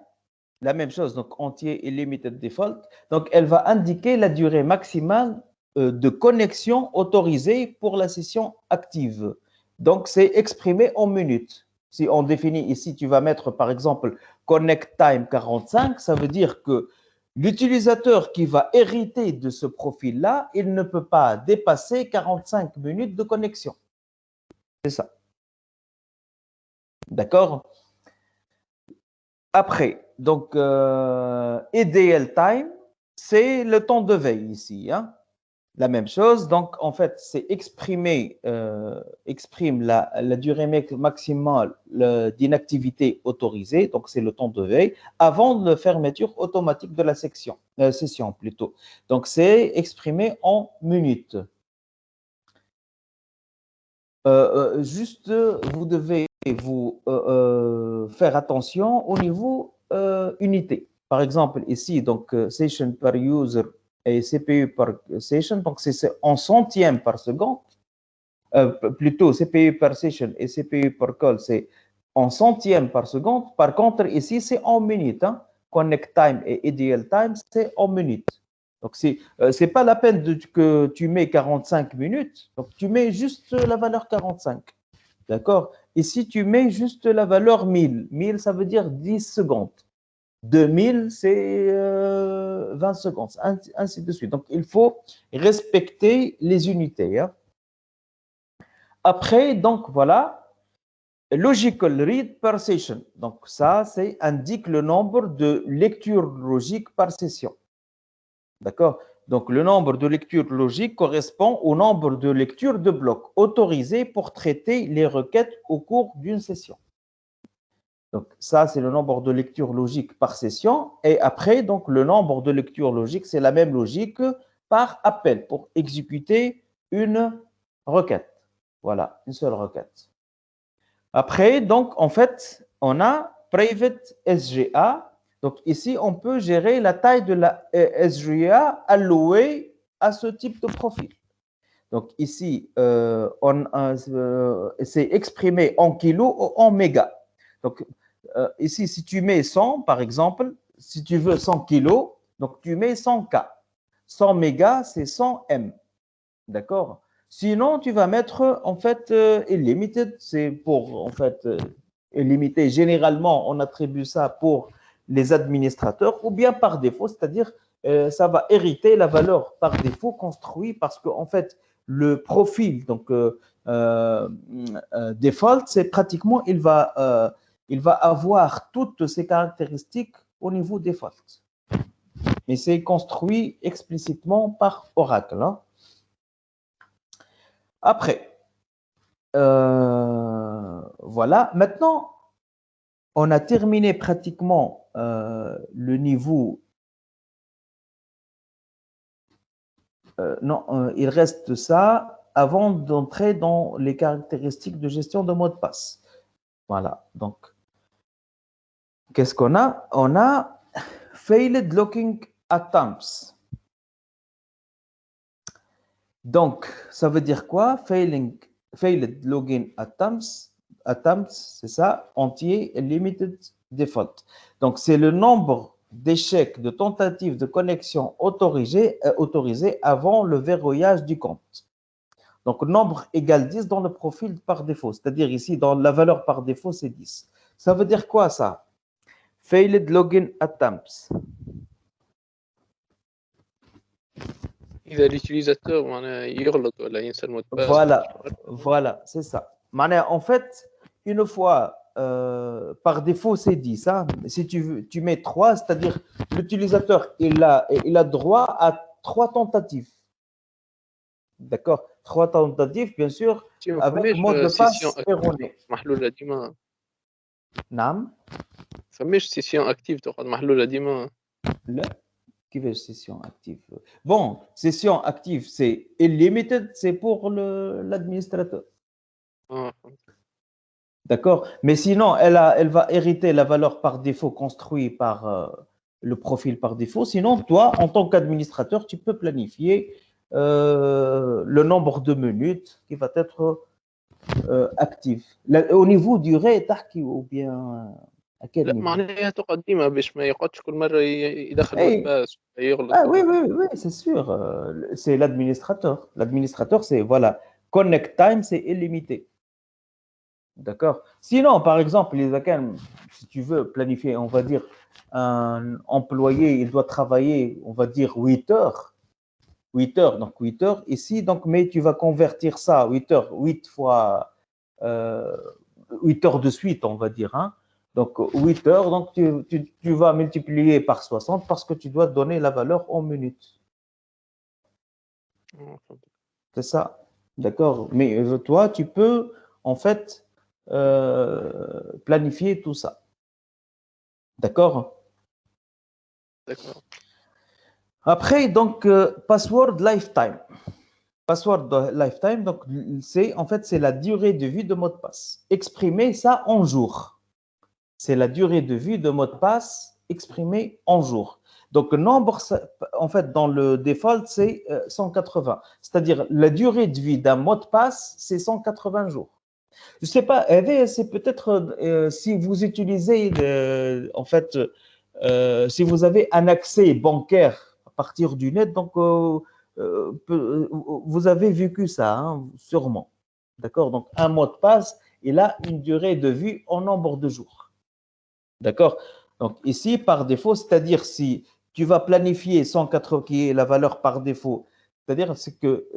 la même chose, donc entier et limited default. Donc, elle va indiquer la durée maximale de connexion autorisée pour la session active. Donc, c'est exprimé en minutes. Si on définit ici, tu vas mettre par exemple connect time 45, ça veut dire que l'utilisateur qui va hériter de ce profil-là, il ne peut pas dépasser 45 minutes de connexion. C'est ça. D'accord? Après, donc, EDL time, c'est le temps de veille ici. Hein? La même chose. Donc, en fait, c'est exprime la durée maximale d'inactivité autorisée, donc c'est le temps de veille, avant de la fermeture automatique de la session plutôt. Donc, c'est exprimé en minutes. Juste, vous devez vous faire attention au niveau unité. Par exemple, ici, donc, session per user et CPU par session, donc c'est en centièmes par seconde. Plutôt, CPU par session et CPU par call, c'est en centièmes par seconde. Par contre, ici, c'est en minutes. Hein. Connect time et ideal time, c'est en minutes. Donc, c'est pas la peine que tu mets 45 minutes. Donc, tu mets juste la valeur 45. D'accord? Ici, tu mets juste la valeur 1000. 1000, ça veut dire 10 secondes. 2000, c'est 20 secondes, ainsi de suite. Donc, il faut respecter les unités. Hein. Après, donc, voilà, logical read per session. Donc, ça, c'est indique le nombre de lectures logiques par session. D'accord? Donc, le nombre de lectures logiques correspond au nombre de lectures de blocs autorisés pour traiter les requêtes au cours d'une session. Donc, ça, c'est le nombre de lectures logiques par session. Et après, donc, le nombre de lectures logiques, c'est la même logique par appel pour exécuter une requête. Voilà, une seule requête. Après, donc, en fait, on a private SGA. Donc, ici, on peut gérer la taille de la SGA allouée à ce type de profil. Donc, ici, c'est exprimé en kilos ou en mégas. Donc, ici, si tu mets 100, par exemple, si tu veux 100 kilos, donc tu mets 100 K. 100 mégas, c'est 100 M. D'accord? Sinon, tu vas mettre, en fait, illimité. C'est pour, en fait, illimité. Généralement, on attribue ça pour les administrateurs ou bien par défaut, c'est-à-dire, ça va hériter la valeur par défaut construit parce qu'en fait, le profil, donc, default, c'est pratiquement, il va avoir toutes ces caractéristiques au niveau default. Mais c'est construit explicitement par Oracle. Hein. Après, voilà. Maintenant, on a terminé pratiquement le niveau. Non, il reste ça avant d'entrer dans les caractéristiques de gestion de mot de passe. Voilà. Donc, qu'est-ce qu'on a? On a failed locking attempts. Donc, ça veut dire quoi? Failed login attempts, c'est ça, entier et limited default. Donc, c'est le nombre d'échecs de tentatives de connexion autorisées avant le verrouillage du compte. Donc, nombre égale 10 dans le profil par défaut. C'est-à-dire ici, dans la valeur par défaut, c'est 10. Ça veut dire quoi ça? Failed login attempts. إذا l'utilisateur يغلط ولا ينسى المot de passe. Voilà, c'est ça. En fait, une fois, par défaut, c'est 10. Hein. Si tu mets 3, c'est-à-dire l'utilisateur, il a droit à 3 tentatives. D'accord? 3 tentatives, bien sûr, avec mot de passe erroné. محلولة ديما. نعم. فماش سيسيون اكتيف تقعد محلولة ديما. لا. كيفاش session active? Bon, session active, c'est illimité, c'est pour l'administrateur. D'accord? Mais sinon, elle va hériter la valeur par défaut construite par le profil par défaut. Sinon, toi, en tant qu'administrateur, tu peux planifier le nombre de minutes qui va être actif. Au niveau du rate, ou bien à quel لا niveau? معناها تقعد ديما باش ما يقعدش كل مرة يدخل mot de passe يغلط. Ah oui, c'est sûr. C'est l'administrateur. L'administrateur, c'est, voilà, connect time, c'est illimité. D'accord? Sinon, par exemple, si tu veux planifier, on va dire, un employé, il doit travailler, on va dire, 8 heures. 8 heures, donc 8 heures ici, donc, mais tu vas convertir ça, 8 heures, 8 fois 8 heures de suite, on va dire. Hein? Donc, 8 heures, donc tu vas multiplier par 60 parce que tu dois donner la valeur en minutes. C'est ça. D'accord. Mais toi, tu peux, en fait, planifier tout ça. D'accord. D'accord. Après, donc, password lifetime. Password lifetime, donc, c'est en fait, c'est la durée de vie de mot de passe. Exprimer ça en jours. C'est la durée de vie de mot de passe exprimée en jours. Donc, le nombre, en fait, dans le default, c'est 180. C'est-à-dire, la durée de vie d'un mot de passe, c'est 180 jours. Je ne sais pas, c'est peut-être si vous utilisez, en fait, si vous avez un accès bancaire à partir du net, donc vous avez vécu ça, hein, sûrement. D'accord? Donc, un mot de passe, il a une durée de vie en nombre de jours. D'accord? Donc, ici, par défaut, c'est-à-dire si tu vas planifier 180, qui est la valeur par défaut, c'est-à-dire c'est que,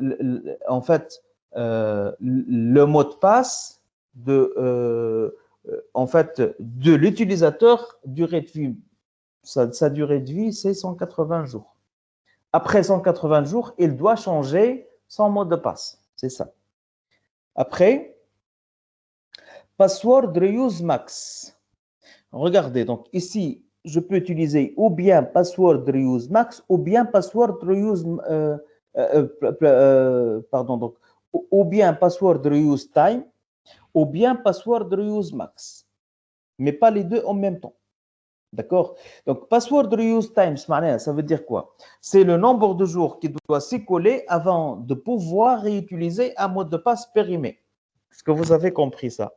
en fait, le mot de passe en fait, de l'utilisateur, durée de vie, sa durée de vie, c'est 180 jours. Après 180 jours, il doit changer son mot de passe. C'est ça. Après, password reuse max. Regardez, donc ici, je peux utiliser ou bien password reuse max ou bien password reuse, pardon, donc, ou bien password reuse time ou bien password reuse max, mais pas les deux en même temps. D'accord? Donc, password reuse time, ça veut dire quoi? C'est le nombre de jours qui doit s'écouler avant de pouvoir réutiliser un mot de passe périmé. Est-ce que vous avez compris ça?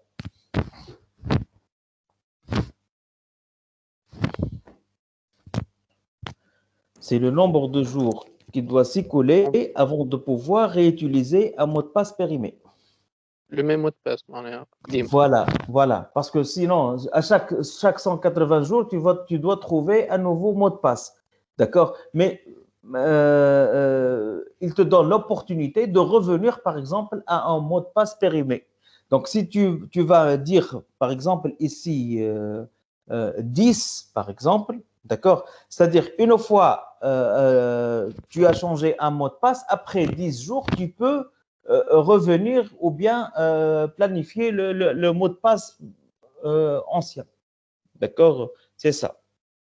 C'est le nombre de jours qui doit s'écouler avant de pouvoir réutiliser un mot de passe périmé. Le même mot de passe, Voilà, voilà. Parce que sinon, à chaque 180 jours, tu dois trouver un nouveau mot de passe. D'accord? Mais il te donne l'opportunité de revenir, par exemple, à un mot de passe périmé. Donc, si tu vas dire, par exemple, ici, 10, par exemple, d'accord? C'est-à-dire, une fois tu as changé un mot de passe, après 10 jours, tu peux revenir ou bien planifier le mot de passe ancien. D'accord? C'est ça.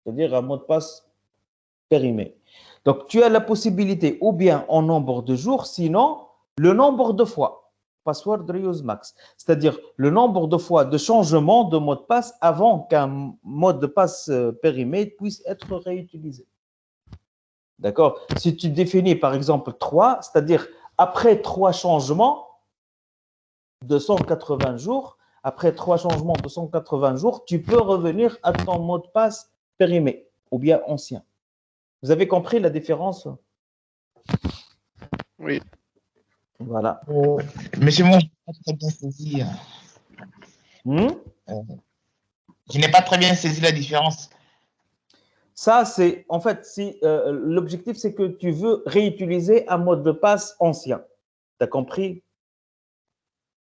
C'est-à-dire un mot de passe périmé. Donc, tu as la possibilité ou bien en nombre de jours, sinon le nombre de fois. Password reuse max. C'est-à-dire le nombre de fois de changement de mot de passe avant qu'un mot de passe périmé puisse être réutilisé. D'accord? Si tu définis par exemple 3, c'est-à-dire après 3 changements de 180 jours, après 3 changements de 180 jours, tu peux revenir à ton mot de passe périmé ou bien ancien. Vous avez compris la différence? Oui. Voilà. Monsieur, moi, je n'ai pas très bien saisi. Je n'ai pas très bien saisi la différence. Ça, c'est en fait, si l'objectif, c'est que tu veux réutiliser un mot de passe ancien. Tu as compris?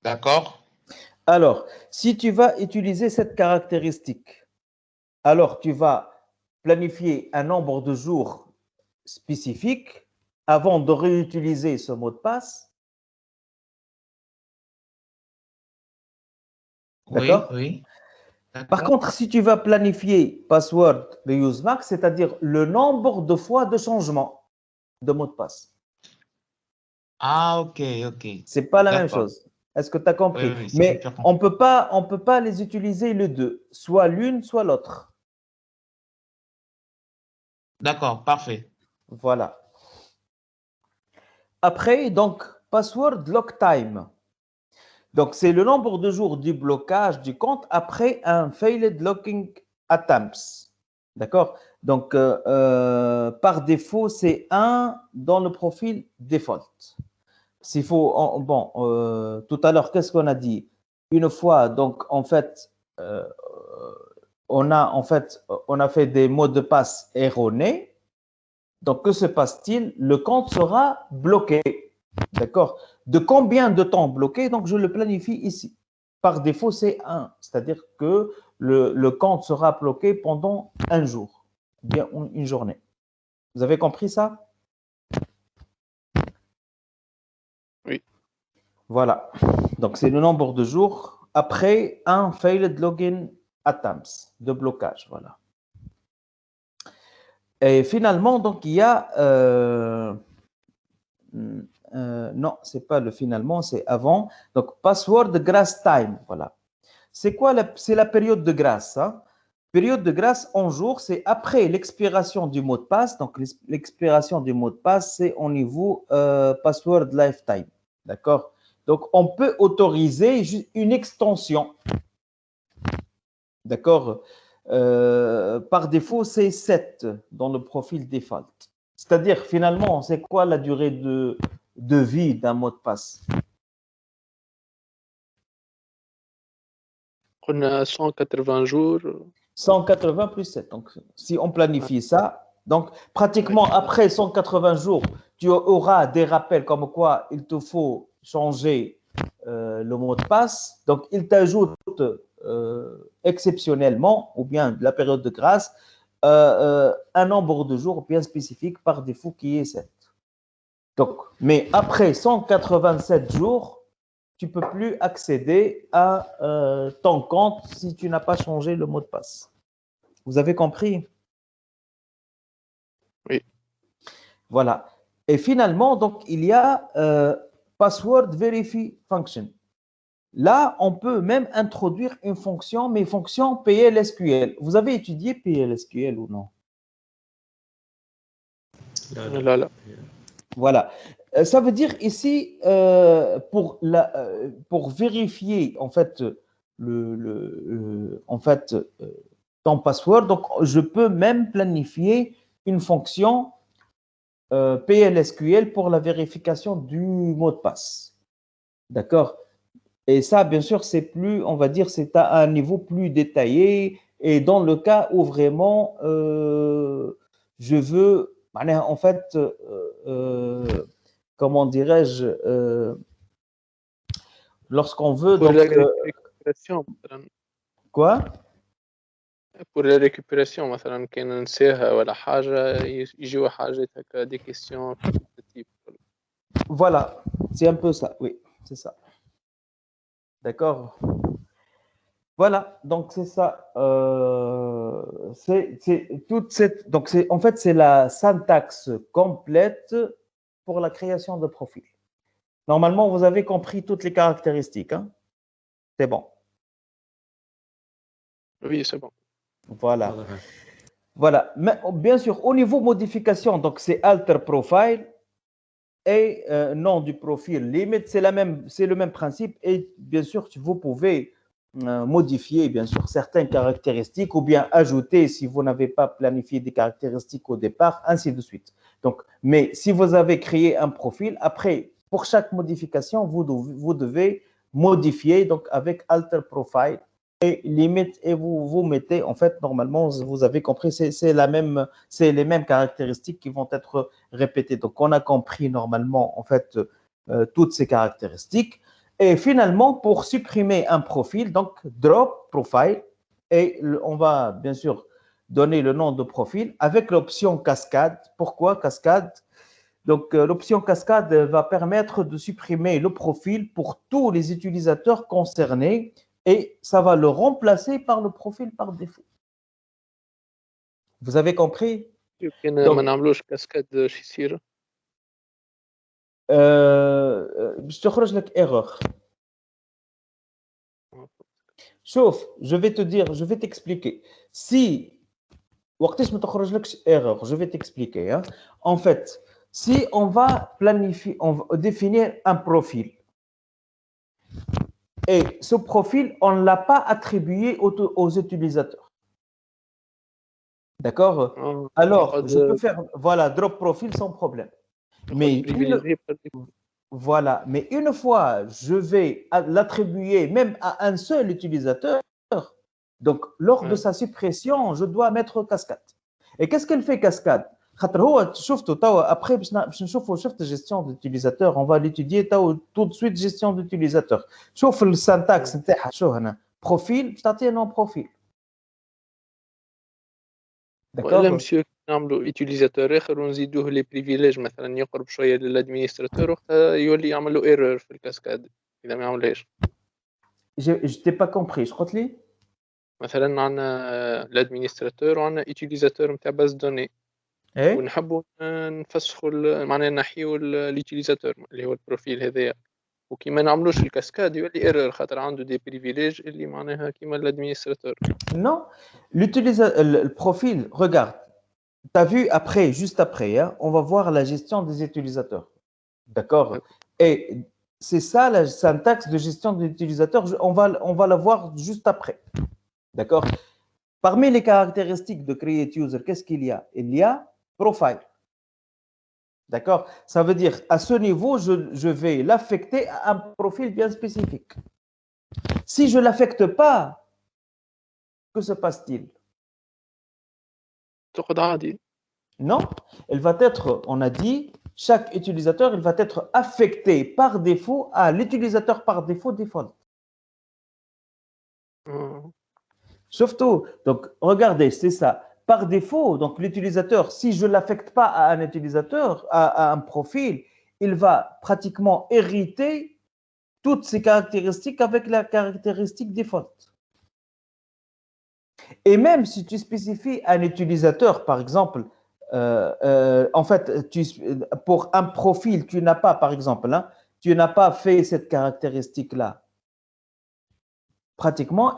D'accord. Alors, si tu vas utiliser cette caractéristique, alors tu vas planifier un nombre de jours spécifique avant de réutiliser ce mot de passe. D'accord? Oui. Par contre, si tu vas planifier password reuse max, c'est-à-dire le nombre de fois de changement de mot de passe. Ah, ok. C'est pas la même chose. Est-ce que tu as compris? Oui, mais on peut pas les utiliser les deux, soit l'une, soit l'autre. D'accord, parfait. Voilà. Après, donc, password lock time. Donc, c'est le nombre de jours du blocage du compte après un failed locking attempts. D'accord? Donc, par défaut, c'est 1 dans le profil default. S'il faut, tout à l'heure, qu'est-ce qu'on a dit? Une fois, donc, en fait, on a fait des mots de passe erronés. Donc, que se passe-t-il? Le compte sera bloqué. D'accord? De combien de temps bloqué? Donc, je le planifie ici. Par défaut, c'est 1. C'est-à-dire que le compte sera bloqué pendant un jour, bien une journée. Vous avez compris ça? Voilà. Donc, c'est le nombre de jours après un failed login attempts de blocage. Voilà. Et finalement, donc, il y a... non, c'est pas le finalement, c'est avant. Donc, password grace time. Voilà. C'est quoi c'est la période de grâce. Hein? Période de grâce en jour, c'est après l'expiration du mot de passe. Donc, l'expiration du mot de passe, c'est au niveau password lifetime. D'accord? Donc, on peut autoriser une extension. D'accord? Par défaut, c'est 7 dans le profil default. C'est-à-dire, finalement, c'est quoi la durée de vie d'un mot de passe? On a 180 jours. 180 plus 7. Donc, si on planifie ça, donc pratiquement après 180 jours, tu auras des rappels comme quoi il te faut changer le mot de passe. Donc, il t'ajoute exceptionnellement, ou bien la période de grâce, un nombre de jours bien spécifique par défaut qui est 7. Donc, mais après 187 jours, tu ne peux plus accéder à ton compte si tu n'as pas changé le mot de passe. Vous avez compris? Oui. Voilà. Et finalement, donc, il y a Password Verify Function. Là, on peut même introduire une fonction, mais fonction PLSQL. Vous avez étudié PLSQL ou non? Là. Voilà. Ça veut dire ici, pour vérifier en fait, ton password, donc je peux même planifier une fonction PLSQL pour la vérification du mot de passe. D'accord? Et ça, bien sûr, c'est plus, on va dire, c'est à un niveau plus détaillé. Et dans le cas où vraiment je veux, en fait, comment dirais-je, lorsqu'on veut Pour donc la récupération مثلاً. quoi? Pour la récupération مثلا كان ننساها ولا حاجة يجيو حاجات هكا des questions de ce type. Voilà, c'est un peu ça, oui, c'est ça. D'accord? Voilà, donc c'est ça. C'est toute cette, donc c'est en fait c'est la syntaxe complète pour la création de profil. Normalement, vous avez compris toutes les caractéristiques, hein? C'est bon. Oui, c'est bon. Voilà. Voilà. Mais, bien sûr, au niveau modification, donc c'est alter profile et nom du profil limit, c'est le même principe. Et bien sûr, vous pouvez modifier bien sûr certaines caractéristiques ou bien ajouter si vous n'avez pas planifié des caractéristiques au départ, ainsi de suite. Donc, mais si vous avez créé un profil, après, pour chaque modification, vous devez modifier donc avec alter profile et limite et vous mettez en fait normalement vous avez compris c'est les mêmes caractéristiques qui vont être répétées. Donc, on a compris normalement en fait toutes ces caractéristiques. Et finalement, pour supprimer un profil, donc drop profile, et on va bien sûr donner le nom de profil avec l'option cascade. Pourquoi cascade? Donc, l'option cascade va permettre de supprimer le profil pour tous les utilisateurs concernés et ça va le remplacer par le profil par défaut. Vous avez compris? يمكن ما نعملوش كاسكاد شو يصير؟ باش تخرج لك erreur. Sauf, je vais te dire, je vais t'expliquer. Si, erreur, je vais t'expliquer. Hein. En fait, si on va planifier, on va définir un profil, et ce profil, on ne l'a pas attribué aux utilisateurs. D'accord? Alors, je peux faire, voilà, drop profil sans problème. Mais voilà, mais une fois, je vais l'attribuer même à un seul utilisateur. Donc, lors de sa suppression, je dois mettre cascade. Et qu'est-ce qu'elle fait cascade? Après, gestion d'utilisateur, on va l'étudier tout de suite, gestion d'utilisateur. Chauffe le syntaxe, profil, je t'attends non profil. D'accord? Monsieur, نعملوا utilisateur آخر ونزيدوه لي privilèges مثلا يقرب شوية للادمينستراتور وقتها يولي يعمل له ايرور في الكاسكاد إذا ما يعملهاش. Je t'ai pas compris. Je crois que مثلا عندنا الادمينستراتور وعندنا utilisateur نتاع باز دوني eh? ونحبوا نفسخوا معناها نحيوا اليوتيليزاتور اللي هو البروفيل هذايا وكي ما نعملوش الكاسكاد يولي ايرور خاطر عنده دي بريفيليج اللي معناها كيما الادمينستراتور. Non. Le profil, regarde. Tu as vu après, juste après, hein, on va voir la gestion des utilisateurs. D'accord? Et c'est ça la syntaxe de gestion des utilisateurs. On va la voir juste après. D'accord? Parmi les caractéristiques de create user, qu'est-ce qu'il y a? Il y a profile. D'accord? Ça veut dire, à ce niveau, je vais l'affecter à un profil bien spécifique. Si je ne l'affecte pas, que se passe-t-il? تقعد عادي. Non, elle va être, on a dit, chaque utilisateur, il va être affecté par défaut à l'utilisateur par défaut default. Sauf tout. Donc, regardez, c'est ça. Par défaut, donc l'utilisateur, si je ne l'affecte pas à un utilisateur, à un profil, il va pratiquement hériter toutes ces caractéristiques avec la caractéristique default. Et même si tu spécifies un utilisateur, par exemple, en fait, pour un profil, tu n'as pas, par exemple, hein, tu n'as pas fait cette caractéristique-là. Pratiquement,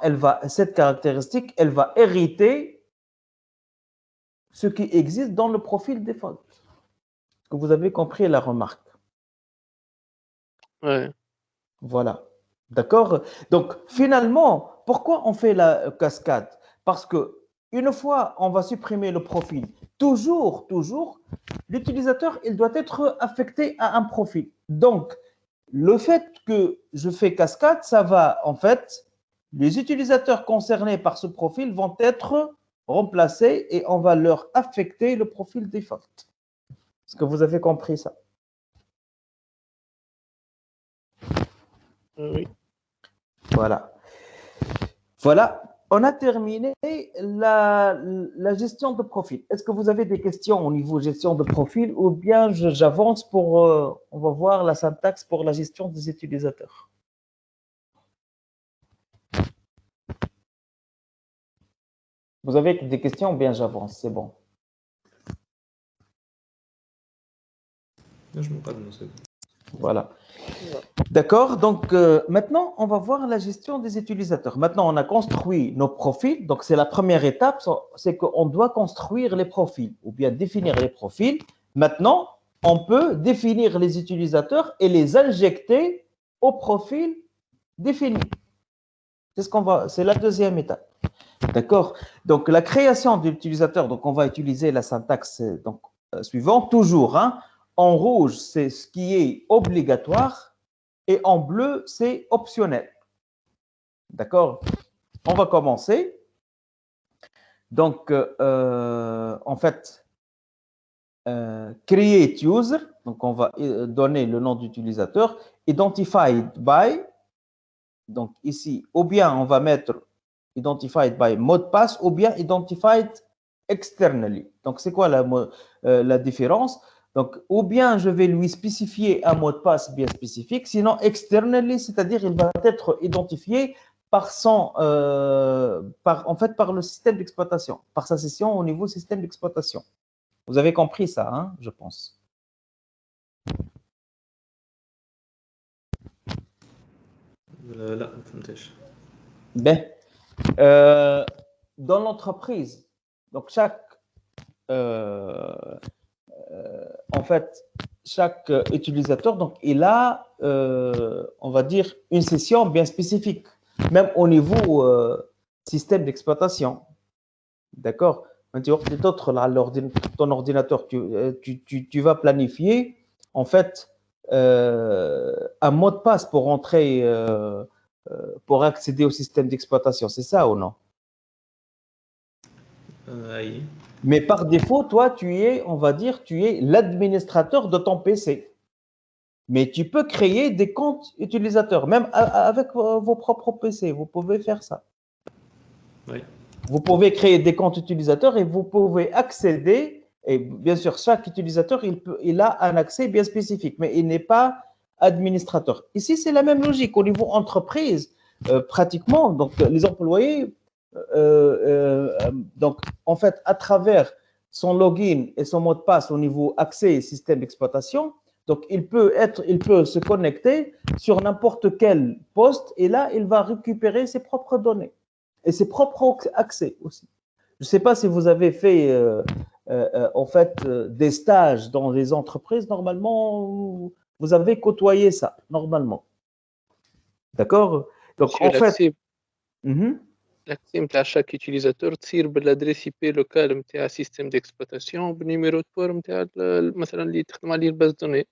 cette caractéristique, elle va hériter ce qui existe dans le profil default. Est-ce que vous avez compris la remarque? Ouais. Voilà. D'accord? Donc, finalement, pourquoi on fait la cascade? Parce que une fois on va supprimer le profil, toujours, l'utilisateur, il doit être affecté à un profil. Donc, le fait que je fais cascade, ça va, en fait, les utilisateurs concernés par ce profil vont être remplacés et on va leur affecter le profil default. Est-ce que vous avez compris ça? Oui. Voilà. Voilà. On a terminé la gestion de profil. Est-ce que vous avez des questions au niveau gestion de profil ou bien j'avance pour, on va voir la syntaxe pour la gestion des utilisateurs. Vous avez des questions ou bien j'avance? C'est bon. Voilà. D'accord, donc maintenant, on va voir la gestion des utilisateurs. Maintenant, on a construit nos profils. Donc, c'est la première étape, c'est qu'on doit construire les profils ou bien définir les profils. Maintenant, on peut définir les utilisateurs et les injecter au profil défini. C'est la deuxième étape. D'accord, donc la création d'utilisateurs, donc on va utiliser la syntaxe suivante, toujours. Hein, en rouge, c'est ce qui est obligatoire. Et en bleu, c'est optionnel. D'accord? On va commencer. Donc, en fait, create user. Donc, on va donner le nom d'utilisateur. Identified by. Donc, ici, ou bien on va mettre identified by mot de passe ou bien identified externally. Donc, c'est quoi la différence? Donc, ou bien je vais lui spécifier un mot de passe bien spécifique, sinon externally, c'est-à-dire il va être identifié par par le système d'exploitation, par sa session au niveau système d'exploitation. Vous avez compris ça, hein, je pense. لا ما فهمتش. Ben, dans l'entreprise, donc en fait, chaque utilisateur, donc, il a, on va dire, une session bien spécifique, même au niveau système d'exploitation. D'accord? Ton ordinateur, tu vas planifier, en fait, un mot de passe pour entrer, pour accéder au système d'exploitation. C'est ça ou non? Oui. Mais par défaut, toi, tu es, on va dire, tu es l'administrateur de ton PC. Mais tu peux créer des comptes utilisateurs, même avec vos propres PC. Vous pouvez faire ça. Oui. Vous pouvez créer des comptes utilisateurs et vous pouvez accéder Et bien sûr, chaque utilisateur, il a un accès bien spécifique, mais il n'est pas administrateur. Ici, c'est la même logique. Au niveau entreprise, pratiquement, donc les employés, donc en fait, à travers son login et son mot de passe au niveau accès et système d'exploitation, donc il peut se connecter sur n'importe quel poste et là, il va récupérer ses propres données et ses propres accès aussi. Je ne sais pas si vous avez fait en fait des stages dans les entreprises. Normalement, vous avez côtoyé ça, normalement. D'accord? Donc, Monsieur, en fait, l'accès نتاع chaque utilisateur تصير بالادريس اي بي لوكال نتاع سيستم ديكسبلوطاسيون بالنيميرو دو بور نتاع مثلا اللي تخدم عليه الباز دوني.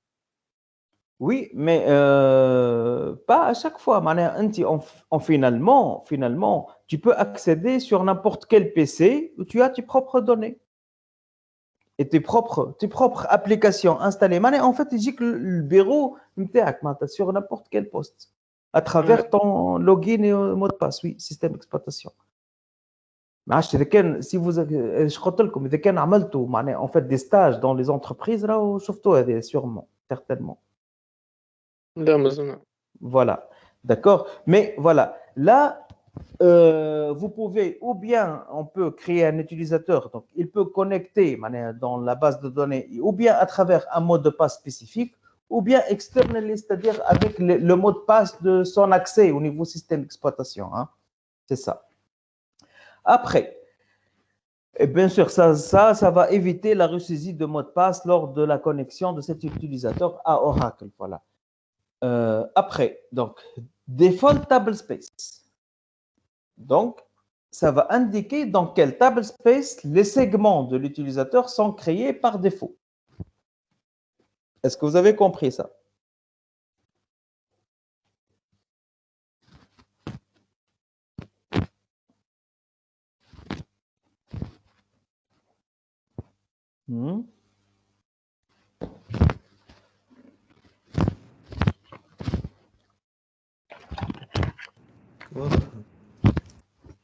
oui, mais pas à chaque fois. Finalement, tu peux accéder sur n'importe quel PC où tu as tes propres données et tes propres applications installées. En fait, il dit que le bureau sur n'importe quel poste à travers ton login et mot de passe. Oui, système d'exploitation. Si vous avez, en fait des stages dans les entreprises, là, sûrement, certainement. لا مازال. Voilà, d'accord. Mais voilà, là, vous pouvez, ou bien on peut créer un utilisateur, donc il peut connecter dans la base de données, ou bien à travers un mot de passe spécifique, ou bien externally, c'est-à-dire avec le mot de passe de son accès au niveau système d'exploitation. Hein. C'est ça. Après, et bien sûr, ça va éviter la ressaisie de mot de passe lors de la connexion de cet utilisateur à Oracle. Voilà. Après, donc, default table space. Donc, ça va indiquer dans quel table space les segments de l'utilisateur sont créés par défaut. Est-ce que vous avez compris ça?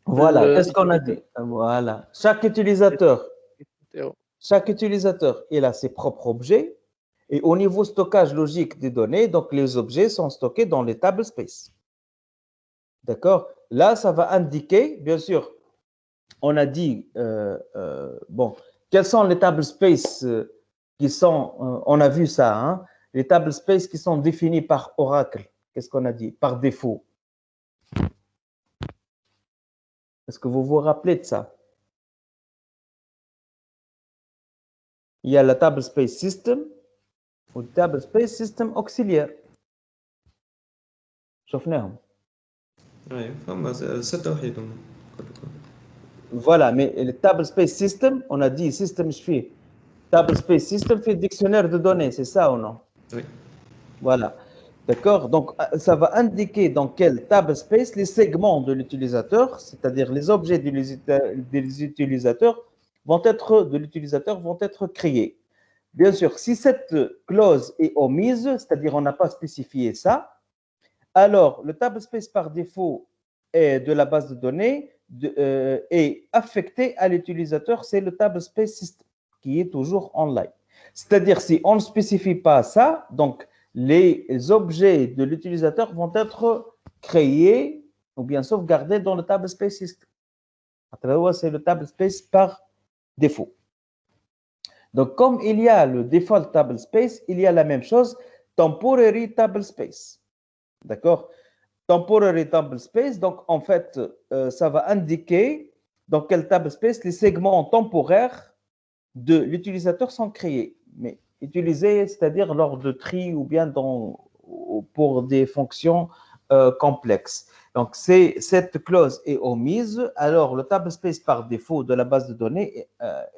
Voilà, qu'est-ce qu'on a dit? Voilà, chaque utilisateur, il a ses propres objets et au niveau stockage logique des données, donc les objets sont stockés dans les table space. D'accord? Là, ça va indiquer, bien sûr, on a dit, bon, quels sont les table space qui sont, on a vu ça, hein, les table space qui sont définis par Oracle. Qu'est-ce qu'on a dit? Par défaut. Est-ce que vous vous rappelez de ça? Il y a la table space system ou le table space system auxiliaire. شفناهم. Oui, فما ستة وحيدهم. Voilà, mais le table space system, on a dit system je fais. Table space system fait dictionnaire de données, c'est ça ou non? Oui. Voilà. D'accord? Donc, ça va indiquer dans quel table space les segments de l'utilisateur, c'est-à-dire les objets des utilisateurs, vont être créés. Bien sûr, si cette clause est omise, c'est-à-dire on n'a pas spécifié ça, alors le table space par défaut de la base de données est affecté à l'utilisateur, c'est le table space system qui est toujours online. C'est-à-dire si on ne spécifie pas ça, donc les objets de l'utilisateur vont être créés ou bien sauvegardés dans le table space system. C'est le table space par défaut. Donc, comme il y a le default table space, il y a la même chose, temporary table space. D'accord? Temporary table space, donc en fait, ça va indiquer dans quel table space les segments temporaires de l'utilisateur sont créés, mais utilisés, c'est-à-dire lors de tri ou bien pour des fonctions complexes. Donc, cette clause est omise, alors le table space par défaut de la base de données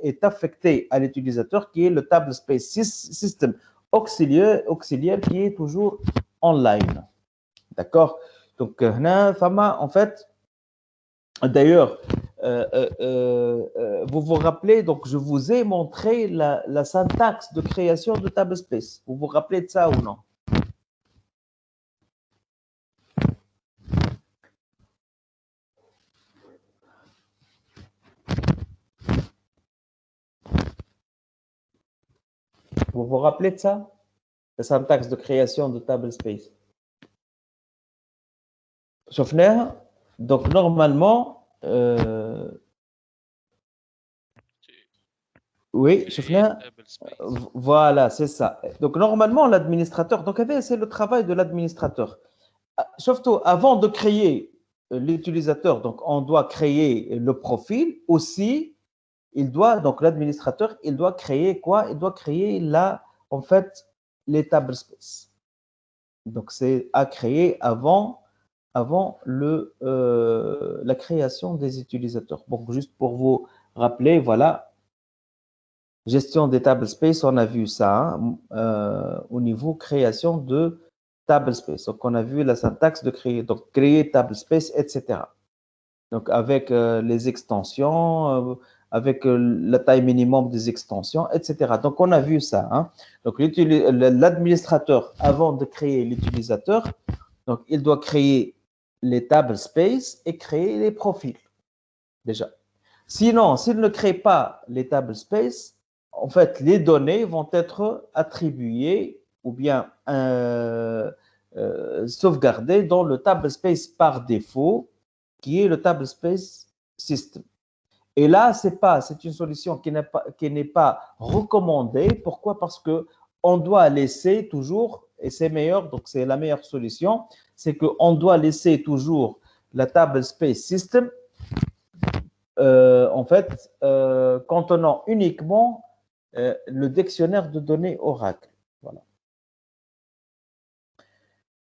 est affecté à l'utilisateur qui est le table space system auxiliaire qui est toujours online. D'accord? Donc, en fait, d'ailleurs, vous vous rappelez, donc je vous ai montré la syntaxe de création de table space. Vous vous rappelez de ça ou non? Vous vous rappelez de ça? La syntaxe de création de table space. شفناها. Donc, normalement, oui, شفناها. Voilà, c'est ça. Donc, normalement, l'administrateur, donc c'est le travail de l'administrateur. Surtout, avant de créer l'utilisateur, donc on doit créer le profil aussi. Donc l'administrateur, il doit créer quoi? Il doit créer en fait, les table space. Donc, c'est à créer avant la création des utilisateurs. Donc, juste pour vous rappeler, voilà, gestion des table space, on a vu ça hein, au niveau création de table space. Donc, on a vu la syntaxe de créer, donc créer table space, etc. Donc, avec les extensions, avec la taille minimum des extensions, etc. Donc, on a vu ça. Hein. Donc, l'administrateur, avant de créer l'utilisateur, donc, il doit créer les table space et créer les profils, déjà. Sinon, s'il ne crée pas les table space, en fait, les données vont être attribuées ou bien sauvegardées dans le table space par défaut, qui est le table space system. Et là, c'est une solution qui n'est pas recommandée. Pourquoi? Parce que on doit laisser toujours, et c'est meilleur, donc c'est la meilleure solution, c'est qu'on doit laisser toujours la table space system en fait contenant uniquement le dictionnaire de données Oracle. Voilà.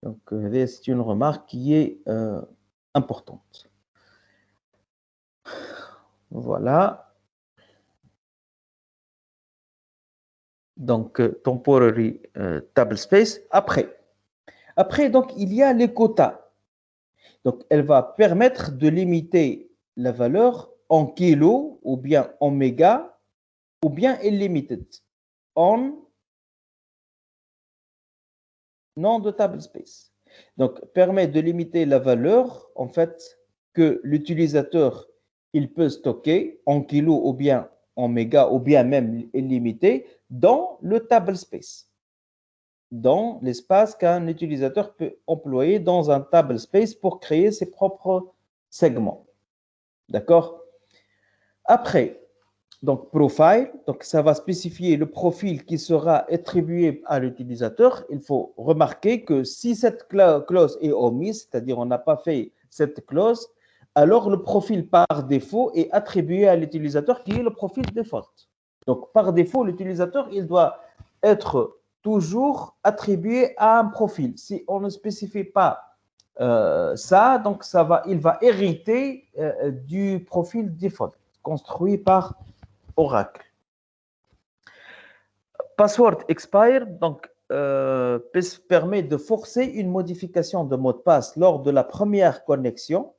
Donc, c'est une remarque qui est importante. Voilà. Donc, temporary table space. Après, donc, il y a les quotas. Donc, elle va permettre de limiter la valeur en kilos ou bien en mégas ou bien unlimited en nom de table space. Donc, permet de limiter la valeur, en fait, que l'utilisateur, il peut stocker en kilos ou bien en mégas ou bien même illimité dans le table space, dans l'espace qu'un utilisateur peut employer dans un table space pour créer ses propres segments. D'accord? Après, donc profile, donc ça va spécifier le profil qui sera attribué à l'utilisateur. Il faut remarquer que si cette clause est omise, c'est-à-dire on n'a pas fait cette clause, alors le profil par défaut est attribué à l'utilisateur qui est le profil default. Donc par défaut, l'utilisateur, il doit être toujours attribué à un profil. Si on ne spécifie pas ça, donc il va hériter du profil default construit par Oracle. Password expire, donc permet de forcer une modification de mot de passe lors de la première connexion.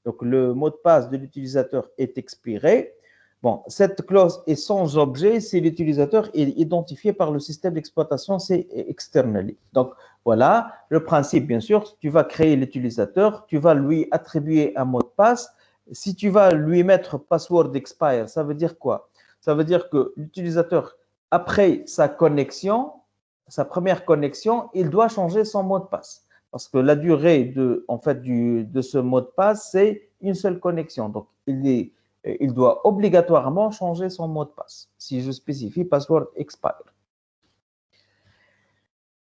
Donc, le mot de passe de l'utilisateur est expiré. Bon, cette clause est sans objet si l'utilisateur est identifié par le système d'exploitation, c'est externally. Donc, voilà le principe, bien sûr. Tu vas créer l'utilisateur, tu vas lui attribuer un mot de passe. Si tu vas lui mettre password expire, ça veut dire quoi? Ça veut dire que l'utilisateur, après sa connexion, sa première connexion, il doit changer son mot de passe. Parce que la durée de ce mot de passe, c'est une seule connexion. Donc, il doit obligatoirement changer son mot de passe si je spécifie password expire.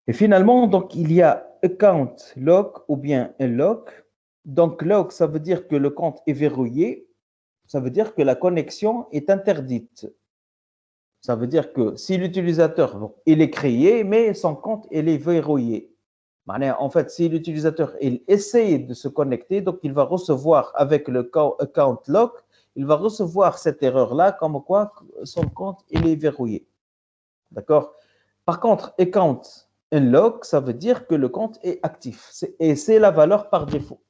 Et finalement, donc, il y a account lock ou bien unlock. Donc, lock, ça veut dire que le compte est verrouillé. Ça veut dire que la connexion est interdite. Ça veut dire que si l'utilisateur, il est créé, mais son compte, il est verrouillé. En fait, si l'utilisateur, il essaie de se connecter, donc il va recevoir avec le account lock, il va recevoir cette erreur-là comme quoi son compte, il est verrouillé. D'accord? Par contre, account unlock, ça veut dire que le compte est actif. Et c'est la valeur par défaut.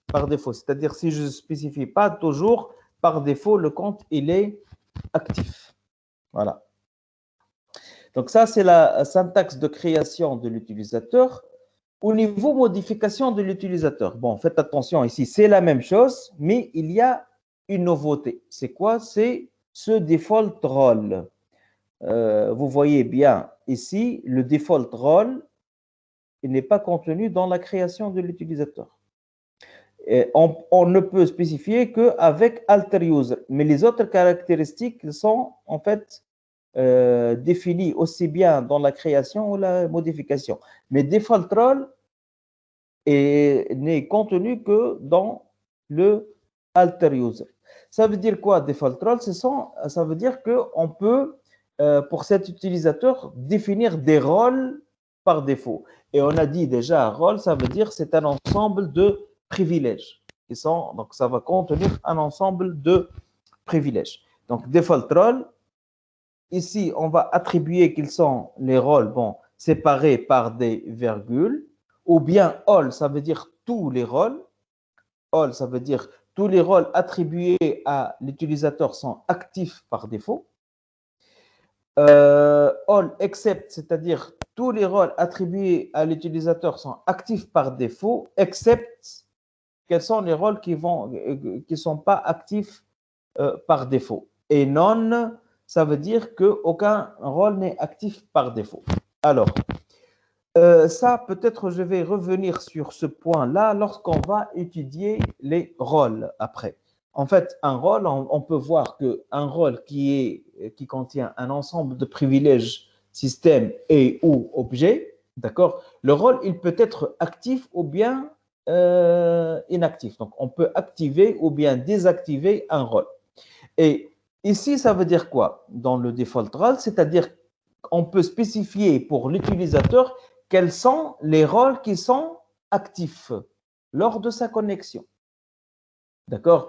Par défaut. C'est-à-dire, si je ne spécifie pas toujours, par défaut, le compte, il est actif. Voilà. Donc, ça, c'est la syntaxe de création de l'utilisateur. Au niveau modification de l'utilisateur, bon, faites attention ici, c'est la même chose, mais il y a une nouveauté. C'est quoi? C'est ce default role. vous voyez bien ici, le default role, il n'est pas contenu dans la création de l'utilisateur. On ne peut spécifier qu'avec alter user, mais les autres caractéristiques sont en fait définies aussi bien dans la création ou la modification. Mais default role n'est contenu que dans le alter user. Ça veut dire quoi, default role? Ça veut dire qu'on peut, pour cet utilisateur, définir des rôles par défaut. Et on a dit déjà, rôle, ça veut dire c'est un ensemble de privilèges. Donc, ça va contenir un ensemble de privilèges. Donc, default role, ici, on va attribuer qu'ils sont les rôles séparés par des virgules, ou bien all, ça veut dire tous les rôles. All, ça veut dire tous les rôles attribués à l'utilisateur sont actifs par défaut. All except, c'est-à-dire tous les rôles attribués à l'utilisateur sont actifs par défaut, except quels sont les rôles qui ne sont pas actifs par défaut. Et non, ça veut dire qu'aucun rôle n'est actif par défaut. Alors, ça, peut-être je vais revenir sur ce point-là lorsqu'on va étudier les rôles après. En fait, un rôle, on peut voir qu'un rôle qui contient un ensemble de privilèges, système et ou objet, d'accord? Le rôle, il peut être actif ou bien inactif. Donc, on peut activer ou bien désactiver un rôle. Et ici, ça veut dire quoi dans le default role? C'est-à-dire qu'on peut spécifier pour l'utilisateur quels sont les rôles qui sont actifs lors de sa connexion. D'accord?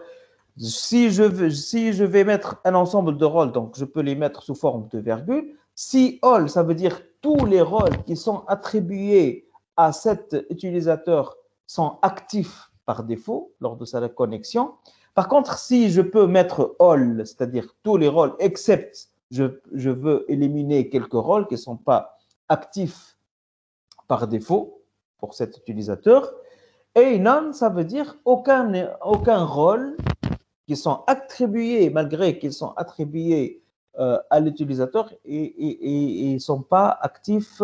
Si je vais mettre un ensemble de rôles, donc je peux les mettre sous forme de virgule. Si all, ça veut dire tous les rôles qui sont attribués à cet utilisateur sont actifs par défaut lors de sa connexion. Par contre, si je peux mettre all, c'est-à-dire tous les rôles, except je veux éliminer quelques rôles qui ne sont pas actifs par défaut pour cet utilisateur. Et none, ça veut dire aucun rôle qui sont attribués, malgré qu'ils sont attribués à l'utilisateur et ne sont pas actifs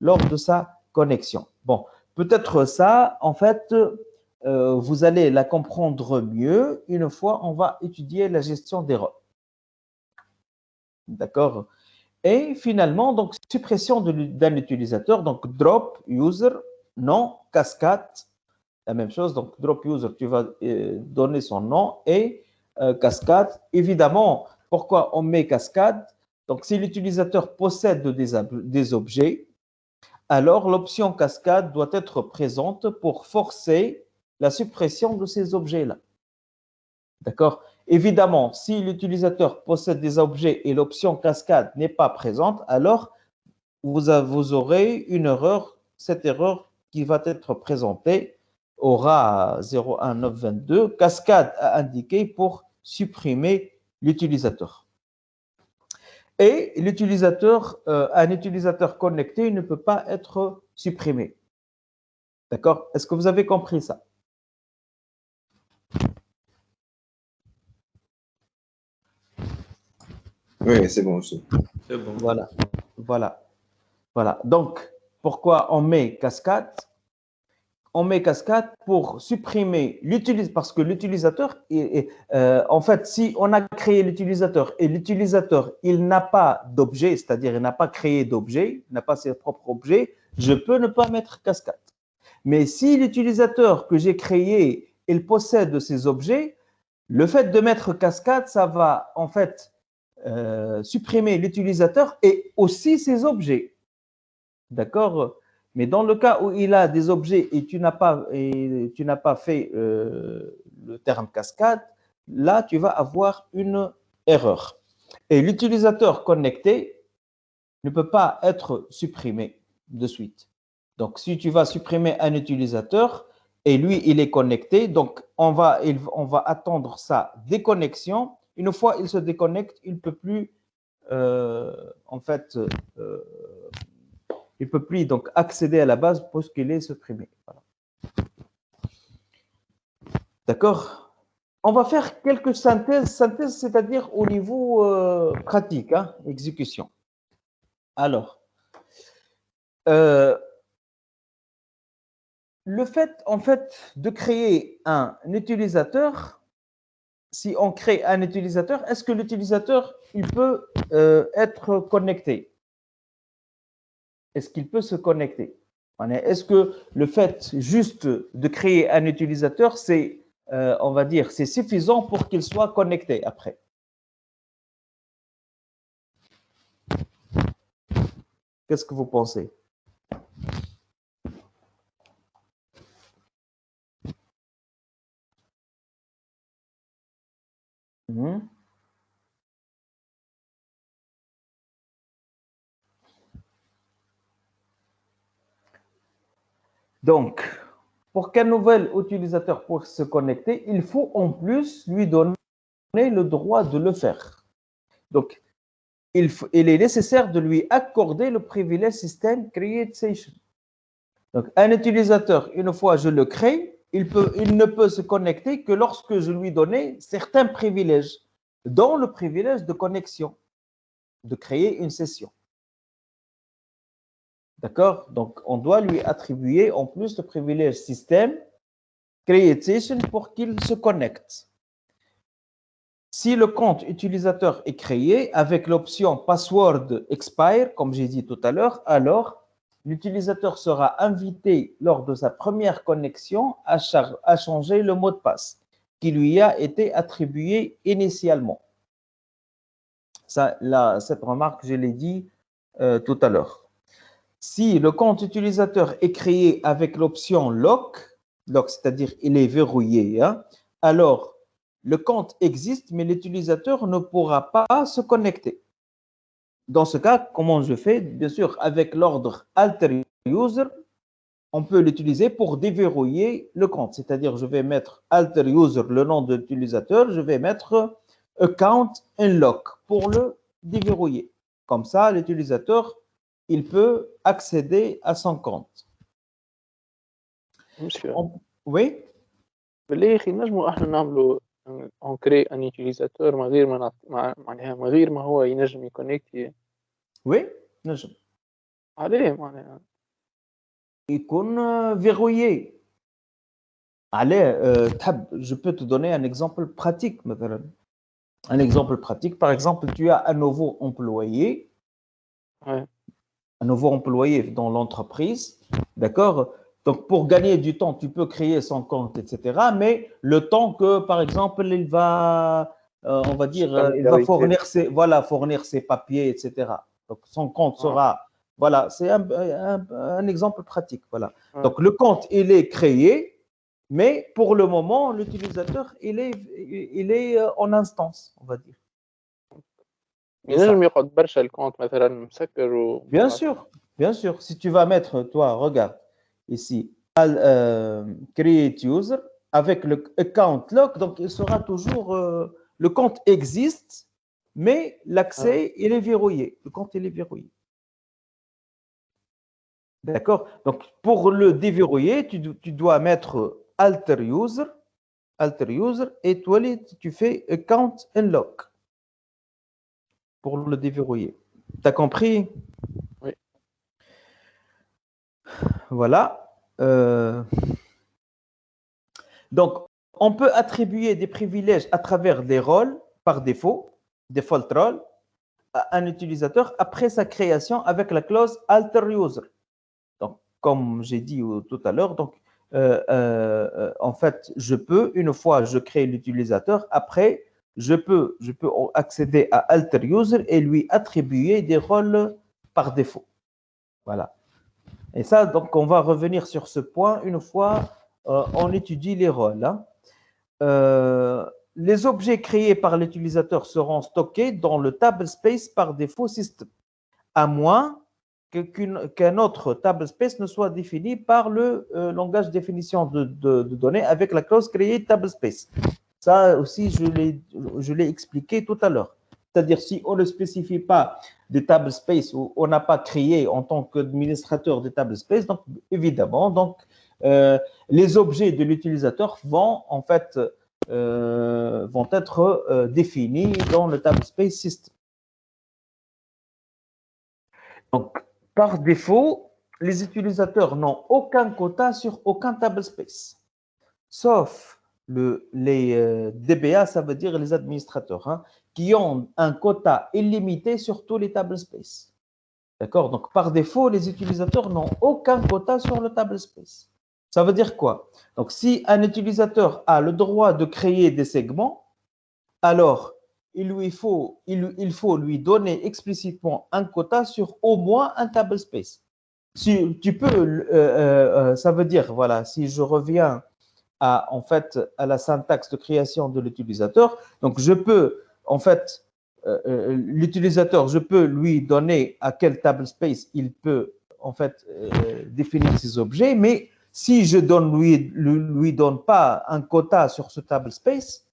lors de sa connexion. Bon, peut-être ça, en fait, vous allez la comprendre mieux une fois on va étudier la gestion des rôles. D'accord? Et finalement, donc, suppression d'un utilisateur, donc drop user, nom, cascade, la même chose. Donc, drop user, tu vas donner son nom et cascade. Évidemment, pourquoi on met cascade? Donc, si l'utilisateur possède des objets, alors l'option cascade doit être présente pour forcer la suppression de ces objets-là. D'accord? Évidemment, si l'utilisateur possède des objets et l'option cascade n'est pas présente, alors vous aurez une erreur. Cette erreur qui va être présentée aura 01922, cascade à indiquer pour supprimer l'utilisateur. Et l'utilisateur, un utilisateur connecté ne peut pas être supprimé. D'accord? Est-ce que vous avez compris ça? Oui, c'est bon aussi. C'est bon. Voilà. Donc, pourquoi on met cascade? On met cascade pour supprimer l'utilisateur, parce que l'utilisateur, en fait, si on a créé l'utilisateur et l'utilisateur, il n'a pas d'objet, c'est-à-dire il n'a pas créé d'objet, il n'a pas ses propres objets, je peux ne pas mettre cascade. Mais si l'utilisateur que j'ai créé, il possède ces objets, le fait de mettre cascade, ça va en fait supprimer l'utilisateur et aussi ses objets. D'accord? Mais dans le cas où il a des objets et tu n'as pas fait le terme cascade, là, tu vas avoir une erreur. Et l'utilisateur connecté ne peut pas être supprimé de suite. Donc, si tu vas supprimer un utilisateur et lui, il est connecté, donc on va attendre sa déconnexion. Une fois il se déconnecte, il ne peut plus, il ne peut plus donc accéder à la base puisqu'il est supprimé. Voilà. D'accord? On va faire quelques synthèses, c'est-à-dire au niveau pratique, exécution. Alors, le fait, en fait, de créer un utilisateur, si on crée un utilisateur, est-ce que l'utilisateur, il peut être connecté? Est-ce qu'il peut se connecter? Est-ce que le fait juste de créer un utilisateur, c'est, on va dire, c'est suffisant pour qu'il soit connecté après? Qu'est-ce que vous pensez? Donc, pour qu'un nouvel utilisateur puisse se connecter, il faut en plus lui donner le droit de le faire. Donc, il est nécessaire de lui accorder le privilège system create session. Donc, un utilisateur, une fois je le crée, il ne peut se connecter que lorsque je lui donne certains privilèges, dont le privilège de connexion, de créer une session. D'accord? Donc, on doit lui attribuer en plus le privilège système create session pour qu'il se connecte. Si le compte utilisateur est créé avec l'option password expire, comme j'ai dit tout à l'heure, alors l'utilisateur sera invité lors de sa première connexion à changer le mot de passe qui lui a été attribué initialement. Ça, là, cette remarque, je l'ai dit tout à l'heure. Si le compte utilisateur est créé avec l'option lock, c'est-à-dire il est verrouillé, hein, alors le compte existe, mais l'utilisateur ne pourra pas se connecter. Dans ce cas, comment je fais? Bien sûr, avec l'ordre alter user, on peut l'utiliser pour déverrouiller le compte. C'est-à-dire, je vais mettre alter user, le nom de l'utilisateur, je vais mettre account unlock pour le déverrouiller. Comme ça, l'utilisateur, il peut accéder à son compte. Monsieur. Oui? بالله يا اخي نجموا احنا نعملوا اون كري ان يوتيليزاتور من غير ما معناها من غير ما هو ينجم يكونيكتي. Oui, نجم. عليه معناها يكون verrouillé. Allez, je peux te donner un exemple pratique مثلا. Un exemple pratique, par exemple, tu as un nouveau employé. Ouais. Un nouveau employé dans l'entreprise, d'accord? Donc, pour gagner du temps, tu peux créer son compte, etc. Mais le temps que, par exemple, il va, on va dire, il va fournir ses papiers, etc. Donc, son compte sera, voilà, c'est un exemple pratique, voilà. Ouais. Donc, le compte, il est créé, mais pour le moment, l'utilisateur, il est en instance, on va dire. ينجم يقعد برشا الكونت مثلا مسكر Bien sûr, bien sûr. Si tu vas mettre, toi, regarde, ici, create user, avec le account lock, donc il sera toujours, le compte existe, mais l'accès, il est verrouillé. Le compte, il est verrouillé. D'accord? Donc, pour le déverrouiller, tu dois mettre alter user, et toi, tu fais account unlock pour le déverrouiller. Tu as compris? Oui. Voilà. Donc, on peut attribuer des privilèges à travers des rôles par défaut, default role, à un utilisateur après sa création avec la clause alter user. Donc, comme j'ai dit tout à l'heure, donc en fait, je peux, une fois je crée l'utilisateur, après, je peux accéder à alter user et lui attribuer des rôles par défaut. Voilà. Et ça, donc, on va revenir sur ce point une fois on étudie les rôles. Hein. Les objets créés par l'utilisateur seront stockés dans le table space par défaut système, à moins qu'un autre table space ne soit défini par le langage de définition de données avec la clause create table space. Ça aussi, je l'ai expliqué tout à l'heure. C'est-à-dire, si on ne spécifie pas des table space ou on n'a pas créé en tant qu'administrateur des table space, donc évidemment, donc, les objets de l'utilisateur vont en fait vont être définis dans le table space system. Donc, par défaut, les utilisateurs n'ont aucun quota sur aucun table space, sauf les DBA, ça veut dire les administrateurs, hein, qui ont un quota illimité sur tous les table space. D'accord? Donc, par défaut, les utilisateurs n'ont aucun quota sur le table space. Ça veut dire quoi? Donc, si un utilisateur a le droit de créer des segments, alors il faut lui donner explicitement un quota sur au moins un table space. Si tu peux, ça veut dire, voilà, si je reviens en fait, à la syntaxe de création de l'utilisateur, donc je peux, en fait, l'utilisateur, je peux lui donner à quel table space il peut, en fait, définir ses objets, mais si je lui donne pas un quota sur ce table space,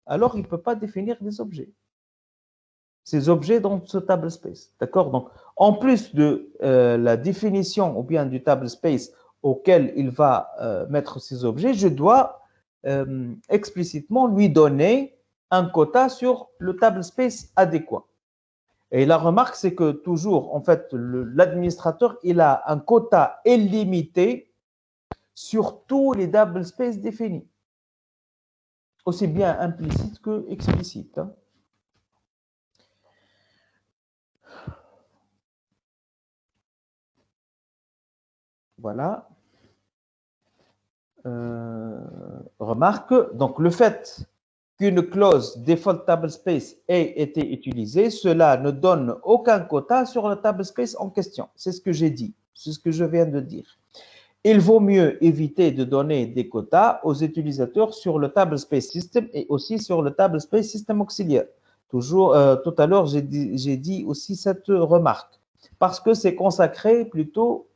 alors il ne peut pas définir des objets. Ces objets dans ce table space. D'accord? Donc, en plus de la définition ou bien du table space auquel il va mettre ces objets, je dois explicitement lui donner un quota sur le table space adéquat. Et la remarque, c'est que toujours, en fait, l'administrateur, il a un quota illimité sur tous les table space définis, aussi bien implicite que explicite. Hein. Voilà. Remarque, donc le fait qu'une clause default table space ait été utilisée, cela ne donne aucun quota sur le table space en question. C'est ce que j'ai dit, c'est ce que je viens de dire. Il vaut mieux éviter de donner des quotas aux utilisateurs sur le table space system et aussi sur le table space system auxiliaire. Toujours, tout à l'heure, j'ai dit aussi cette remarque parce que c'est consacré plutôt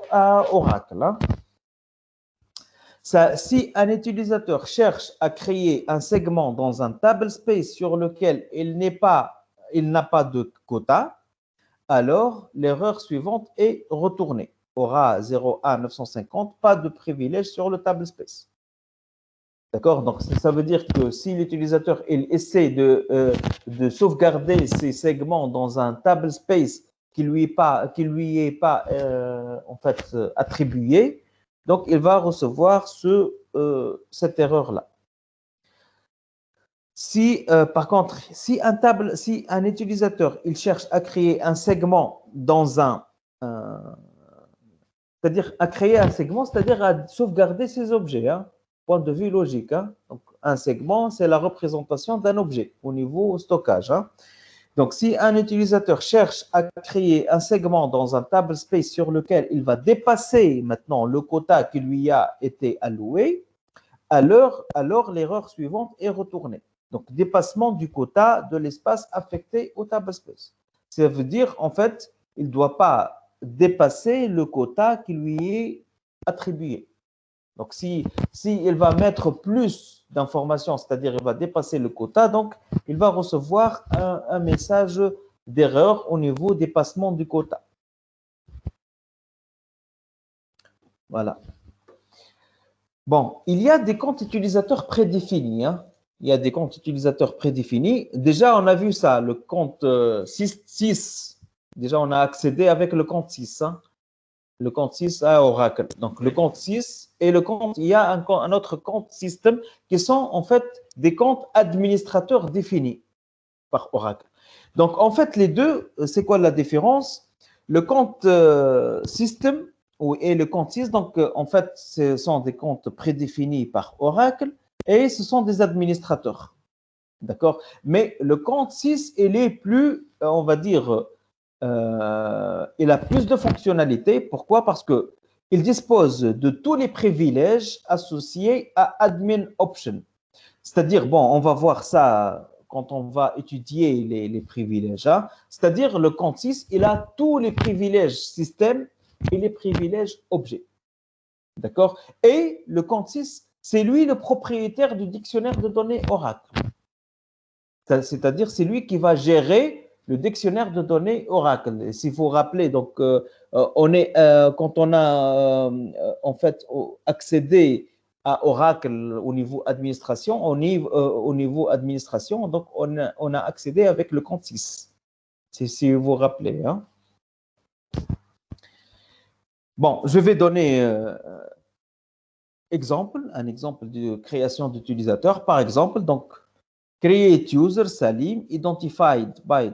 à Oracle. Hein. Si un utilisateur cherche à créer un segment dans un table space sur lequel il n'a pas de quota, alors l'erreur suivante est retournée. Aura 0A950, pas de privilège sur le table space. D'accord? Donc, ça veut dire que si l'utilisateur essaie de sauvegarder ses segments dans un table space qui lui est pas en fait attribué, donc il va recevoir cette erreur-là. Si, par contre, si un utilisateur il cherche à créer un segment dans c'est-à-dire à créer un segment, c'est-à-dire à sauvegarder ses objets, hein, point de vue logique. Hein. Donc, un segment, c'est la représentation d'un objet au niveau stockage. Hein. Donc, si un utilisateur cherche à créer un segment dans un table space sur lequel il va dépasser maintenant le quota qui lui a été alloué, alors l'erreur suivante est retournée. Donc, dépassement du quota de l'espace affecté au table space. Ça veut dire, en fait, il ne doit pas dépasser le quota qui lui est attribué. Donc, si il va mettre plus d'informations, c'est-à-dire il va dépasser le quota, donc il va recevoir un message d'erreur au niveau dépassement du quota. Voilà. Bon, il y a des comptes utilisateurs prédéfinis. Hein. Il y a des comptes utilisateurs prédéfinis. Déjà, on a vu ça, le compte 6. Déjà, on a accédé avec le compte 6. Hein. Le compte 6 à Oracle. Donc, le compte 6 et le compte, il y a un autre compte système qui sont en fait des comptes administrateurs définis par Oracle. Donc, en fait, les deux, c'est quoi la différence? Le compte système et le compte 6, donc en fait, ce sont des comptes prédéfinis par Oracle et ce sont des administrateurs. D'accord? Mais le compte 6, il est plus, on va dire, il a plus de fonctionnalités. Pourquoi? Parce qu'il dispose de tous les privilèges associés à Admin Option. C'est-à-dire, bon, on va voir ça quand on va étudier les privilèges. Hein. C'est-à-dire, le compte 6, il a tous les privilèges système et les privilèges objets. D'accord? Et le compte 6, c'est lui le propriétaire du dictionnaire de données Oracle. C'est-à-dire, c'est lui qui va gérer le dictionnaire de données Oracle. Et si vous vous rappelez, donc, quand on a en fait accédé à Oracle au niveau administration, au niveau administration, donc on a accédé avec le compte 6. Si vous vous rappelez. Hein. Bon, je vais donner un exemple de création d'utilisateur. Par exemple, donc, create user Salim identified by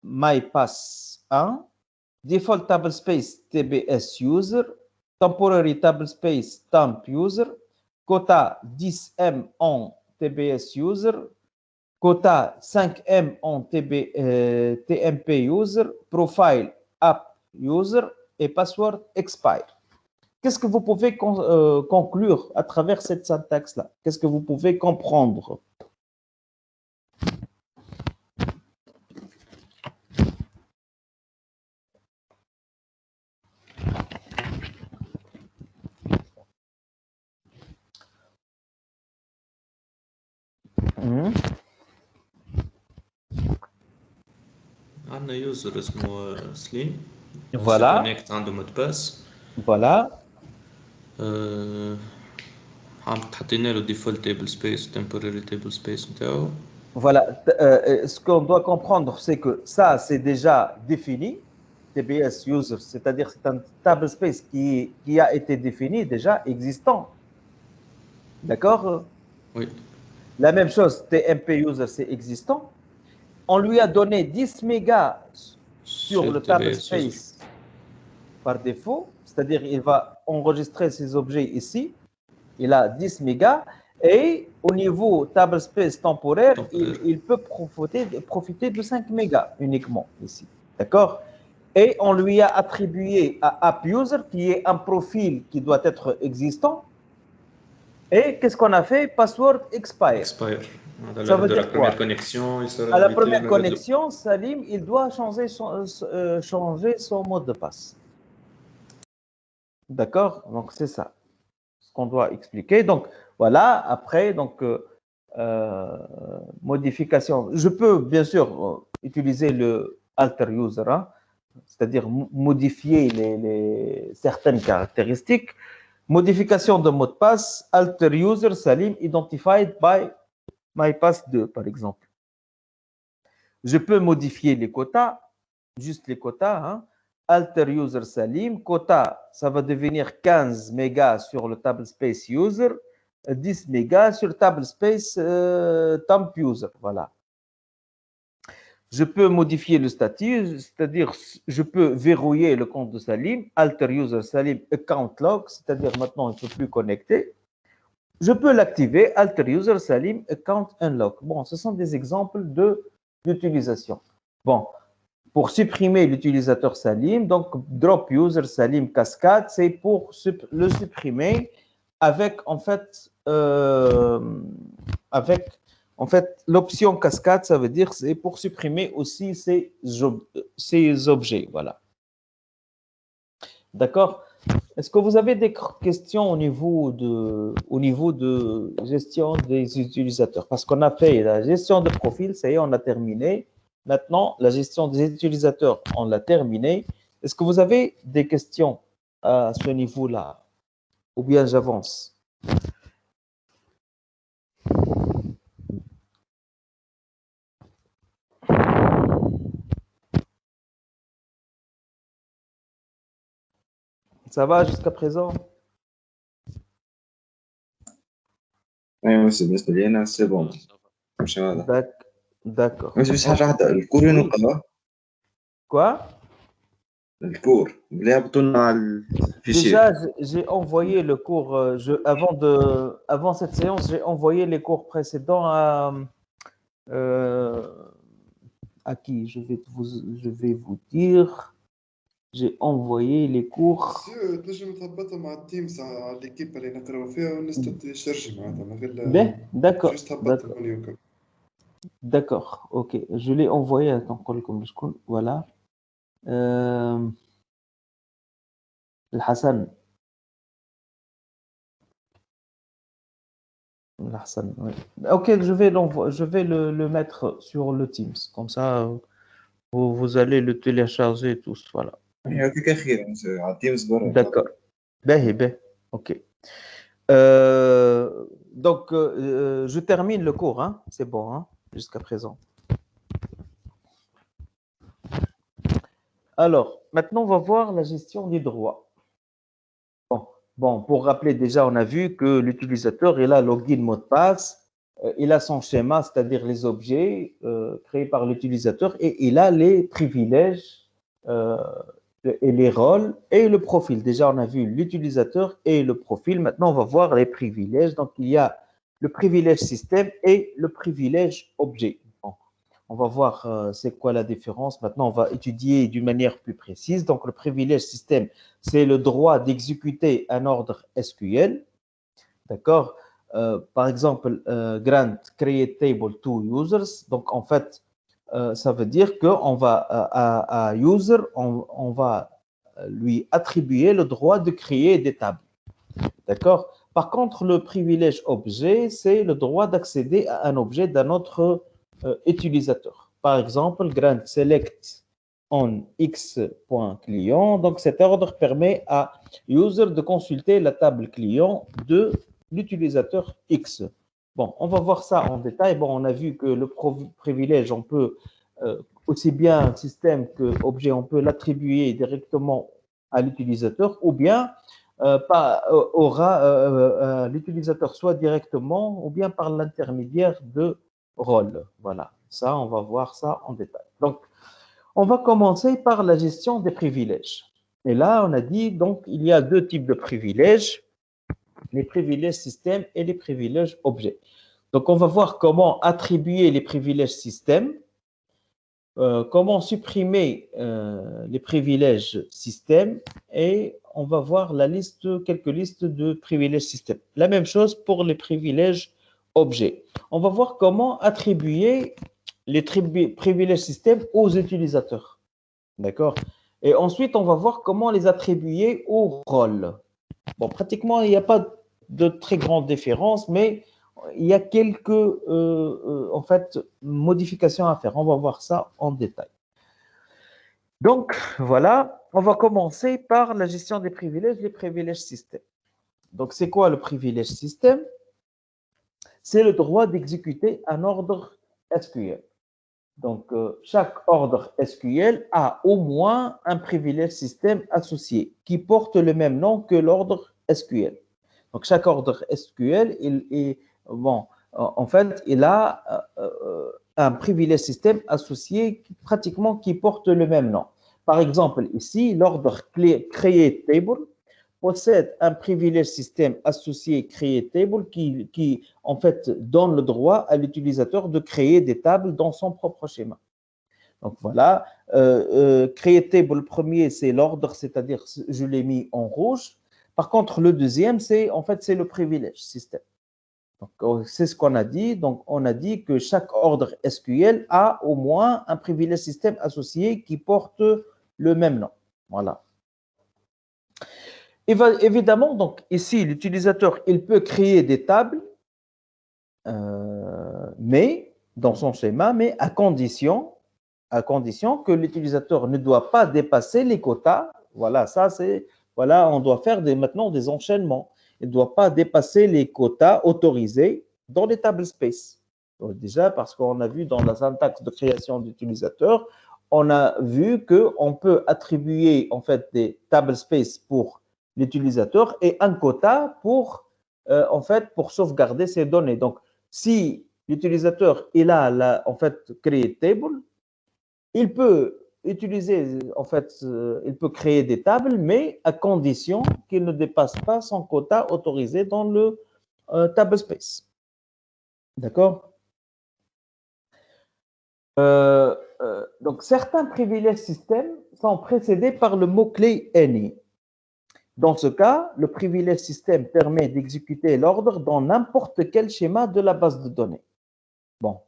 mypass1, default table space TBS user, temporary table space temp user, quota 10M en TBS user, quota 5M en TMP user, profile app user et password expire. Qu'est-ce que vous pouvez conclure à travers cette syntaxe-là? Qu'est-ce que vous pouvez comprendre? عندنا يوزر اسمه سليم. Voilà. كونكت عنده مود باس. Voilà. حطينا له ديفولت تيبل سبيس تمبوراري تيبل سبيس نتاعو. Voilà. Ce qu'on doit comprendre, c'est que ça, c'est déjà défini. TBS user, c'est-à-dire c'est un table space qui a été défini déjà existant. D'accord? Oui. La même chose, TMP user, c'est existant. On lui a donné 10 mégas sur le table space par défaut, c'est-à-dire il va enregistrer ses objets ici. Il a 10 mégas et au niveau table space temporaire, il peut profiter de 5 mégas uniquement ici. D'accord? Et on lui a attribué à AppUser qui est un profil qui doit être existant. Et qu'est-ce qu'on a fait? Password expire. Ça veut dire quoi? À la première connexion, Salim, il doit changer son mot de passe. D'accord? Donc, c'est ça ce qu'on doit expliquer. Donc, voilà. Après, donc, modification. Je peux, bien sûr, utiliser le alter user, hein, c'est-à-dire modifier certaines caractéristiques. Modification de mot de passe, alter user Salim identified by mypass2, par exemple. Je peux modifier les quotas, juste les quotas, hein. Alter user Salim, quota, ça va devenir 15 mégas sur le table space user, 10 mégas sur table space temp user, voilà. Je peux modifier le statut, c'est-à-dire je peux verrouiller le compte de Salim, alter user Salim account log, c'est-à-dire maintenant il ne peut plus connecter. Je peux l'activer, alter user Salim account unlock. Bon, ce sont des exemples d'utilisation. Bon, pour supprimer l'utilisateur Salim, donc drop user Salim cascade, c'est pour le supprimer avec en fait l'option cascade, ça veut dire c'est pour supprimer aussi ces objets, voilà. D'accord? Est-ce que vous avez des questions au niveau de gestion des utilisateurs? Parce qu'on a fait la gestion de profil, ça y est, on a terminé. Maintenant, la gestion des utilisateurs, on l'a terminé. Est-ce que vous avez des questions à ce niveau-là? Ou bien j'avance? Ça va jusqu'à présent? ايوه بالنسبه لي انا سي بون ماشي واضح. D'accord. بس حاجه واحده الكور وين وقع؟ Quoi? الكور اللي هبطوا لنا على الفيشير. Déjà, j'ai envoyé le cours, avant cette séance, j'ai envoyé les cours précédents à qui? Je vais vous dire. J'ai envoyé les cours. تنجم تهبطها مع التيمز على ليكيب اللي نقراو فيها والناس تشرجي معناتها من غير Ben, d'accord. جوست هبطها من يوكا. D'accord, ok. Je l'ai envoyé. Attends, voilà. Hassan. Hassan, oui. Ok, je vais le mettre sur le Teams. Comme ça, vous allez le télécharger tous. Voilà. هذيك اخيرا على التيمز برا. D'accord. Ben, ok. Donc, je termine le cours. Hein. C'est bon, hein, jusqu'à présent. Alors, maintenant, on va voir la gestion des droits. Bon, pour rappeler déjà, on a vu que l'utilisateur, il a login, mot de passe, il a son schéma, c'est-à-dire les objets créés par l'utilisateur, et il a les privilèges et les rôles et le profil. Déjà, on a vu l'utilisateur et le profil. Maintenant, on va voir les privilèges. Donc, il y a le privilège système et le privilège objet. Bon, on va voir c'est quoi la différence. Maintenant, on va étudier d'une manière plus précise. Donc, le privilège système, c'est le droit d'exécuter un ordre SQL. D'accord? Par exemple, grant create table to users. Donc, en fait, ça veut dire qu'on va, à user, on va lui attribuer le droit de créer des tables. D'accord? Par contre, le privilège objet, c'est le droit d'accéder à un objet d'un autre utilisateur. Par exemple, grant select on x.client. Donc, cet ordre permet à user de consulter la table client de l'utilisateur X. Bon, on va voir ça en détail. Bon, on a vu que le privilège, on peut aussi bien système que objet, on peut l'attribuer directement à l'utilisateur ou bien aura l'utilisateur soit directement ou bien par l'intermédiaire de rôle. Voilà, ça, on va voir ça en détail. Donc, on va commencer par la gestion des privilèges. Et là, on a dit, donc, il y a deux types de privilèges, les privilèges système et les privilèges objets. Donc, on va voir comment attribuer les privilèges système, comment supprimer les privilèges système et on va voir quelques listes de privilèges système. La même chose pour les privilèges objets. On va voir comment attribuer les privilèges système aux utilisateurs. D'accord? Et ensuite, on va voir comment les attribuer au rôle. Bon, pratiquement, il n'y a pas de très grande différence, mais il y a quelques en fait, modifications à faire. On va voir ça en détail. Donc, voilà, on va commencer par la gestion des privilèges, les privilèges système. Donc, c'est quoi le privilège système? C'est le droit d'exécuter un ordre SQL. Donc, chaque ordre SQL a au moins un privilège système associé qui porte le même nom que l'ordre SQL. Donc, chaque ordre SQL, en fait, il a un privilège système associé pratiquement qui porte le même nom. Par exemple, ici, l'ordre create table possède un privilège système associé create table qui, en fait, donne le droit à l'utilisateur de créer des tables dans son propre schéma. Donc, voilà. Create table, premier, c'est l'ordre, c'est-à-dire, je l'ai mis en rouge. Par contre, le deuxième, c'est le privilège système. Donc, c'est ce qu'on a dit. Donc, on a dit que chaque ordre SQL a au moins un privilège système associé qui porte le même nom. Voilà. Évidemment, donc ici, l'utilisateur, il peut créer des tables, mais dans son schéma, mais à condition que l'utilisateur ne doit pas dépasser les quotas. Voilà, ça c'est, voilà, on doit faire maintenant des enchaînements. Il ne doit pas dépasser les quotas autorisés dans les table space. Donc, déjà, parce qu'on a vu dans la syntaxe de création d'utilisateur, on a vu qu'on peut attribuer en fait des table space pour l'utilisateur et un quota pour, en fait, pour sauvegarder ces données. Donc, si l'utilisateur il a en fait créé table, il peut utiliser, en fait, il peut créer des tables, mais à condition qu'il ne dépasse pas son quota autorisé dans le table space. D'accord? Donc, certains privilèges système sont précédés par le mot-clé any. Dans ce cas, le privilège système permet d'exécuter l'ordre dans n'importe quel schéma de la base de données. Bon,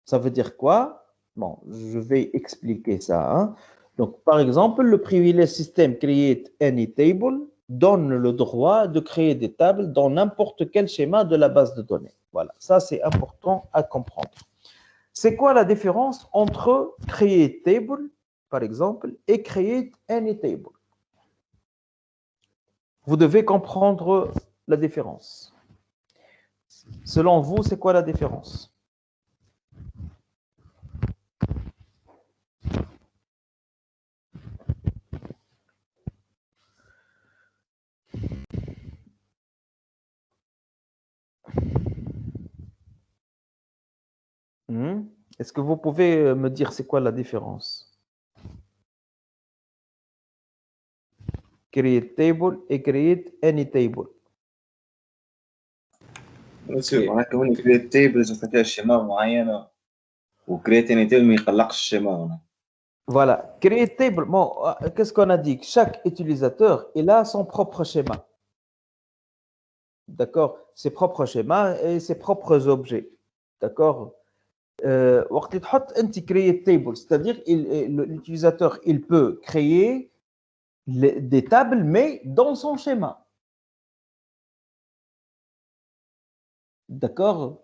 ça veut dire quoi? Bon, je vais expliquer ça. Hein. Donc, par exemple, le privilège système create any table donne le droit de créer des tables dans n'importe quel schéma de la base de données. Voilà, ça c'est important à comprendre. C'est quoi la différence entre create table, par exemple, et create any table? Vous devez comprendre la différence. Selon vous, c'est quoi la différence? Est-ce que vous pouvez me dire c'est quoi la différence? Create table et create any table. سي معناتها هوني كريت تيبل لازم فيها شيما معينه وكريت اني تيبل ما يقلقش الشيما هنا. Voilà, create table. Bon, qu'est-ce qu'on a dit? Chaque utilisateur, il a son propre schéma. D'accord? Ses propres schémas et ses propres objets. D'accord? وقت اللي تحط انت create table, c'est-à-dire l'utilisateur, il peut créer des tables, mais dans son schéma. D'accord?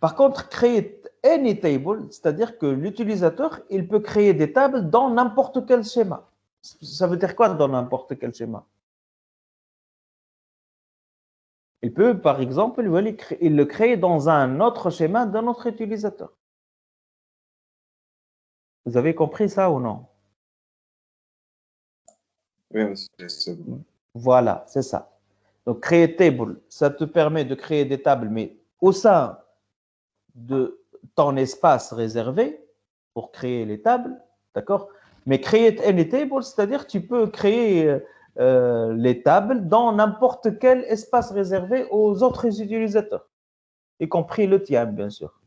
Par contre, create any table, c'est-à-dire que l'utilisateur, il peut créer des tables dans n'importe quel schéma. Ça veut dire quoi dans n'importe quel schéma? Il peut, par exemple, il le crée dans un autre schéma d'un autre utilisateur. Vous avez compris ça ou non? Oui, c'est bon. Voilà, c'est ça. Donc, create table, ça te permet de créer des tables, mais au sein de ton espace réservé pour créer les tables, d'accord? Mais create any table, c'est-à-dire tu peux créer les tables dans n'importe quel espace réservé aux autres utilisateurs, y compris le tien, bien sûr.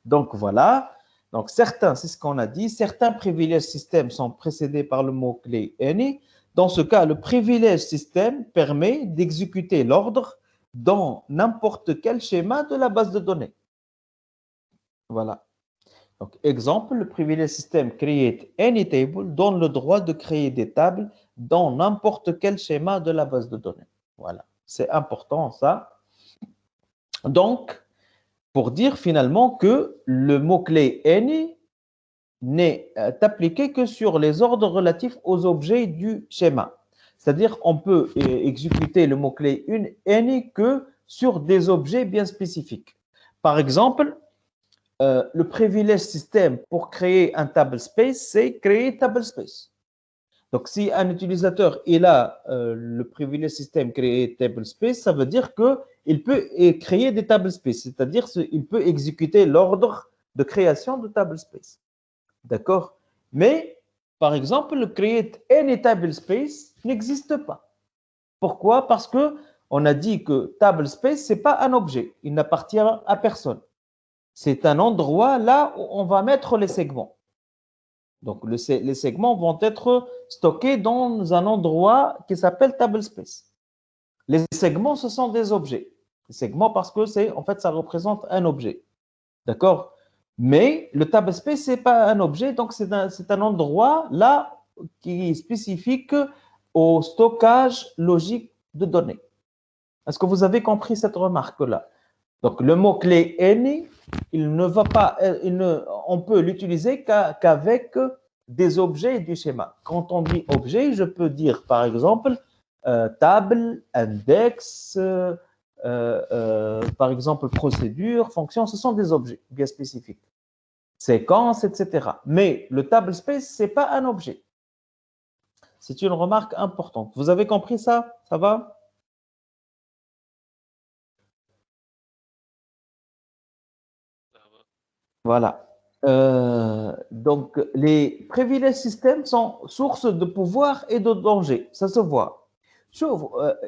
Donc, voilà. Donc, certains, c'est ce qu'on a dit, certains privilèges système sont précédés par le mot-clé any. Dans ce cas, le privilège système permet d'exécuter l'ordre dans n'importe quel schéma de la base de données. Voilà. Donc, exemple, le privilège système create any table donne le droit de créer des tables dans n'importe quel schéma de la base de données. Voilà. C'est important, ça. Donc, pour dire finalement que le mot-clé any n'est appliqué que sur les ordres relatifs aux objets du schéma. C'est-à-dire, on peut exécuter le mot-clé any que sur des objets bien spécifiques. Par exemple, le privilège système pour créer un table space, c'est créer table space. Donc, si un utilisateur il a le privilège système créer table space, ça veut dire qu'il peut créer des table space, c'est-à-dire qu'il peut exécuter l'ordre de création de table space. D'accord? Mais, par exemple, le create any table space n'existe pas. Pourquoi? Parce qu'on a dit que table space, ce n'est pas un objet, il n'appartient à personne. C'est un endroit là où on va mettre les segments. Donc, les segments vont être stockés dans un endroit qui s'appelle table space. Les segments, ce sont des objets. Les segments parce que en fait, ça représente un objet. D'accord? Mais le table space, ce n'est pas un objet, donc c'est un endroit là qui est spécifique au stockage logique de données. Est-ce que vous avez compris cette remarque-là? Donc, le mot-clé any, il ne va pas, on peut l'utiliser qu'avec des objets du schéma. Quand on dit objet, je peux dire par exemple table, index, par exemple procédure, fonction, ce sont des objets bien spécifiques. Séquence, etc. Mais le table space, ce n'est pas un objet. C'est une remarque importante. Vous avez compris ça? Ça va? Voilà. Donc, les privilèges système sont source de pouvoir et de danger. Ça se voit.